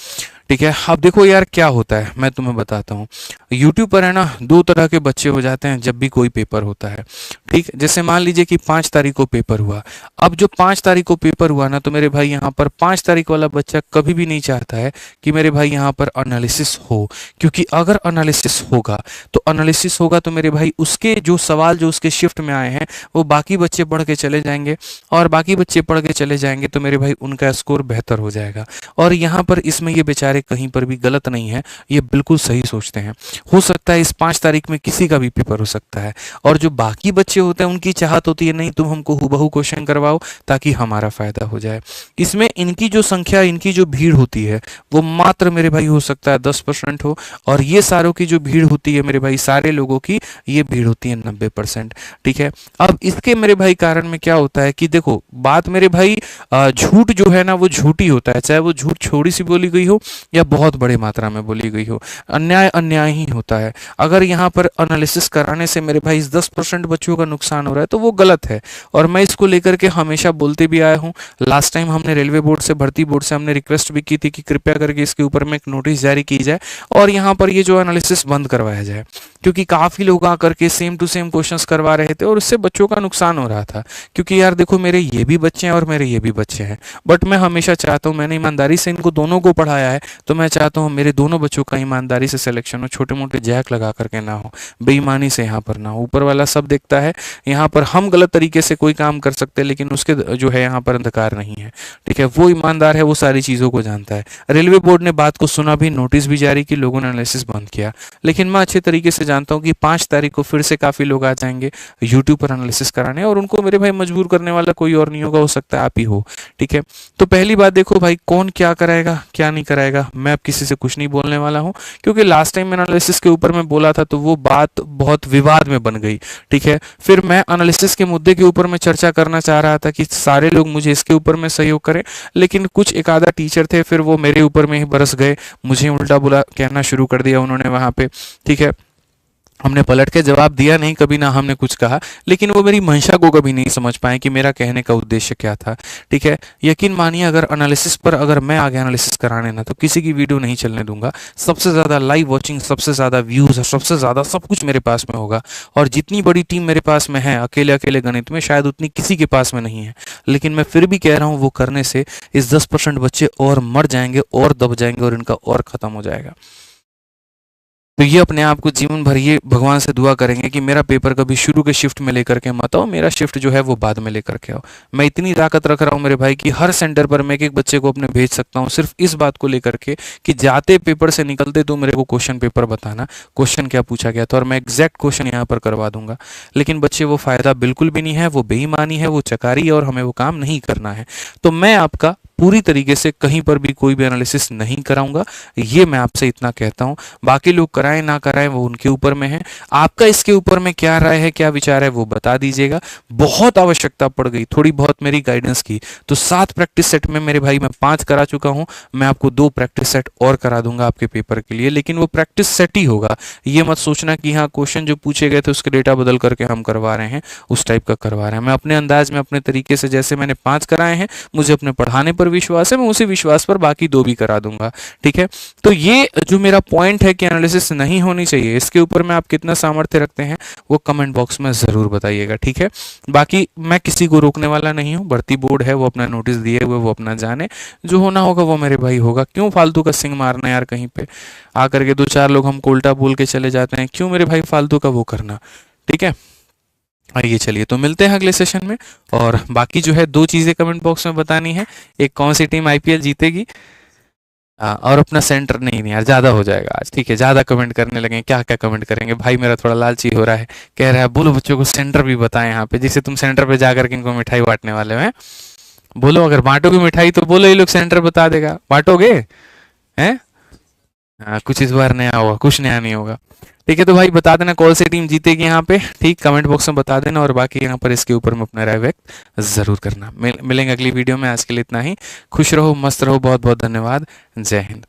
ठीक है। अब देखो यार क्या होता है, मैं तुम्हें बताता हूँ। यूट्यूब पर है ना, दो तरह के बच्चे हो जाते हैं जब भी कोई पेपर होता है, ठीक। जैसे मान लीजिए कि 5 तारीख को पेपर हुआ। अब जो 5 तारीख को पेपर हुआ ना, तो मेरे भाई यहाँ पर 5 तारीख वाला बच्चा कभी भी नहीं चाहता है कि मेरे भाई यहाँ पर एनालिसिस हो, क्योंकि अगर एनालिसिस होगा तो मेरे भाई उसके जो सवाल जो उसके शिफ्ट में आए हैं वो बाकी बच्चे पढ़ के चले जाएंगे, और बाकी बच्चे पढ़ के चले जाएंगे तो मेरे भाई उनका स्कोर बेहतर हो जाएगा। और यहाँ पर इसमें ये बेचारे कहीं पर भी गलत नहीं है, ये बिल्कुल सही सोचते हैं। हो सकता है इस 5 तारीख में किसी का भी पेपर हो सकता है, और जो बाकी बच्चे होते हैं उनकी चाहत होती है नहीं तुम हमको हूबहू क्वेश्चन करवाओ ताकि हमारा फायदा हो जाए। इसमें इनकी जो संख्या, इनकी जो भीड़ होती है वो मात्र मेरे भाई हो सकता है 10% हो, और ये सारों की जो भीड़ होती है मेरे भाई, सारे लोगों की ये भीड़ होती है 90%, ठीक है। अब इसके मेरे भाई कारण में क्या होता है कि देखो बात मेरे भाई, झूठ जो है ना वो झूठ ही होता है, चाहे वो झूठ छोटी सी बोली गई हो या बहुत बड़ी मात्रा में बोली गई हो, अन्याय अन्याय ही होता है। अगर यहाँ पर एनालिसिस कराने से मेरे भाई इस 10% बच्चों का नुकसान हो रहा है तो वो गलत है, और मैं इसको लेकर के हमेशा बोलते भी आया हूँ। लास्ट टाइम हमने रेलवे बोर्ड से, भर्ती बोर्ड से हमने रिक्वेस्ट भी की थी कि कृपया करके इसके ऊपर में एक नोटिस जारी की जाए और यहाँ पर ये जो एनालिसिस बंद करवाया जाए, क्योंकि काफ़ी लोग आकर के सेम टू सेम क्वेश्चंस करवा रहे थे और उससे बच्चों का नुकसान हो रहा था। क्योंकि यार देखो, मेरे ये भी बच्चे हैं और मेरे ये भी बच्चे हैं, बट मैं हमेशा चाहता हूँ, मैंने ईमानदारी से इनको दोनों को पढ़ाया है, तो मैं चाहता हूँ मेरे दोनों बच्चों का ईमानदारी से सिलेक्शन हो, छोटे मोटे जैक लगा करके ना हो, बेईमानी से यहाँ पर ना हो। ऊपर वाला सब देखता है, यहाँ पर हम गलत तरीके से कोई काम कर सकते हैं लेकिन उसके जो है यहाँ पर अंधकार नहीं है, ठीक है। वो ईमानदार है, वो सारी चीज़ों को जानता है। रेलवे बोर्ड ने बात को सुना भी, नोटिस भी जारी की, लोगों ने एनालिसिस बंद किया, लेकिन मैं अच्छे तरीके से जानता हूँ कि 5 तारीख को फिर से काफ़ी लोग आ जाएंगे यूट्यूब पर एनालिसिस कराने, और उनको मेरे भाई मजबूर करने वाला कोई और नहीं होगा, हो सकता है आप ही हो, ठीक है। तो पहली बात देखो भाई, कौन क्या कराएगा क्या नहीं कराएगा, मैं अब किसी से कुछ नहीं बोलने वाला हूँ, क्योंकि लास्ट टाइम एनालिसिस के ऊपर मैं बोला था तो वो बात बहुत विवाद में बन गई, ठीक है। फिर मैं एनालिसिस के मुद्दे के ऊपर मैं चर्चा करना चाह रहा था कि सारे लोग मुझे इसके ऊपर में सहयोग करें, लेकिन कुछ एक आधा टीचर थे, फिर वो मेरे ऊपर में ही बरस गए, मुझे उल्टा बुला कहना शुरू कर दिया उन्होंने वहाँ पे, ठीक है। हमने पलट के जवाब दिया नहीं कभी, ना हमने कुछ कहा, लेकिन वो मेरी मंशा को कभी नहीं समझ पाए कि मेरा कहने का उद्देश्य क्या था, ठीक है। यकीन मानिए, अगर एनालिसिस पर अगर मैं आ गया एनालिसिस कराने ना, तो किसी की वीडियो नहीं चलने दूंगा। सबसे ज़्यादा लाइव वॉचिंग, सबसे ज़्यादा व्यूज़, सबसे ज़्यादा सब कुछ मेरे पास में होगा, और जितनी बड़ी टीम मेरे पास में है अकेले अकेले गणित में शायद उतनी किसी के पास में नहीं है, लेकिन मैं फिर भी कह रहा हूँ वो करने से इस 10% बच्चे और मर जाएंगे और दब जाएंगे और इनका और ख़त्म हो जाएगा। तो ये अपने आप को जीवन भर ये भगवान से दुआ करेंगे कि मेरा पेपर कभी शुरू के शिफ्ट में लेकर के मत आओ, मेरा शिफ्ट जो है वो बाद में लेकर के आओ। मैं इतनी ताकत रख रहा हूँ मेरे भाई कि हर सेंटर पर मैं एक एक बच्चे को अपने भेज सकता हूँ, सिर्फ इस बात को लेकर के कि जाते पेपर से निकलते तो मेरे को क्वेश्चन पेपर बताना, क्वेश्चन क्या पूछा गया था, और मैं एग्जैक्ट क्वेश्चन यहाँ पर करवा दूंगा। लेकिन बच्चे वो फ़ायदा बिल्कुल भी नहीं है, वो बेईमानी है, वो चकारी है, और हमें वो काम नहीं करना है। तो मैं आपका पूरी तरीके से कहीं पर भी कोई भी एनालिसिस नहीं कराऊंगा, ये मैं आपसे इतना कहता हूं। बाकी लोग कराएं ना कराएं वो उनके ऊपर में है। आपका इसके ऊपर में क्या राय है, क्या विचार है, वो बता दीजिएगा। बहुत आवश्यकता पड़ गई थोड़ी बहुत मेरी गाइडेंस की, तो 7 प्रैक्टिस सेट में मेरे भाई मैं 5 करा चुका हूं, मैं आपको 2 प्रैक्टिस सेट और करा दूंगा आपके पेपर के लिए, लेकिन वो प्रैक्टिस सेट ही होगा। ये मत सोचना कि हाँ क्वेश्चन जो पूछे गए थे उसके डेटा बदल करके हम करवा रहे हैं, उस टाइप का करवा रहे हैं। मैं अपने अंदाज में, अपने तरीके से, जैसे मैंने 5 कराए हैं, मुझे अपने पढ़ाने पर विश्वास है, मैं उसी विश्वास पर बाकी 2 भी करा दूंगा, ठीक है। तो ये जो मेरा पॉइंट है कि एनालिसिस नहीं होनी चाहिए, इसके ऊपर में आप कितना सामर्थ्य रखते हैं वो कमेंट बॉक्स में जरूर बताइएगा, ठीक है। बाकी मैं किसी को रोकने वाला नहीं हूं, भर्ती बोर्ड है वो अपना नोटिस दिए हुए, वो अपना जाने, जो होना होगा वो मेरे भाई होगा। क्यों फालतू का सिंग मारना यार, कहीं पे आकर के 2-4 लोग हमको उल्टा बोल के चले जाते हैं, क्यों मेरे भाई फालतू का वो करना, ठीक है। आइए चलिए, तो मिलते हैं अगले सेशन में। और बाकी जो है 2 चीज़ें कमेंट बॉक्स में बतानी है, एक कौन सी टीम आईपीएल जीतेगी, और अपना सेंटर। नहीं नहीं यार, ज़्यादा हो जाएगा आज, ठीक है। ज़्यादा कमेंट करने लगे, क्या क्या कमेंट करेंगे भाई, मेरा थोड़ा लालची हो रहा है। कह रहा है बोलो बच्चों को सेंटर भी बताएं यहाँ पे, जिसे तुम सेंटर पे जाकर के इनको मिठाई बांटने वाले हैं। बोलो, अगर बांटोगे मिठाई तो बोलो, ये लोग सेंटर बता देगा, बांटोगे हैं। कुछ इस बार नया होगा, कुछ नया नहीं होगा। ठीक है, तो भाई बता देना कौन सी टीम जीतेगी यहाँ पे, ठीक, कमेंट बॉक्स में बता देना, और बाकी यहाँ पर इसके ऊपर में अपना राय व्यक्त ज़रूर करना। मिलेंगे अगली वीडियो में, आज के लिए इतना ही। खुश रहो, मस्त रहो, बहुत बहुत धन्यवाद, जय हिंद।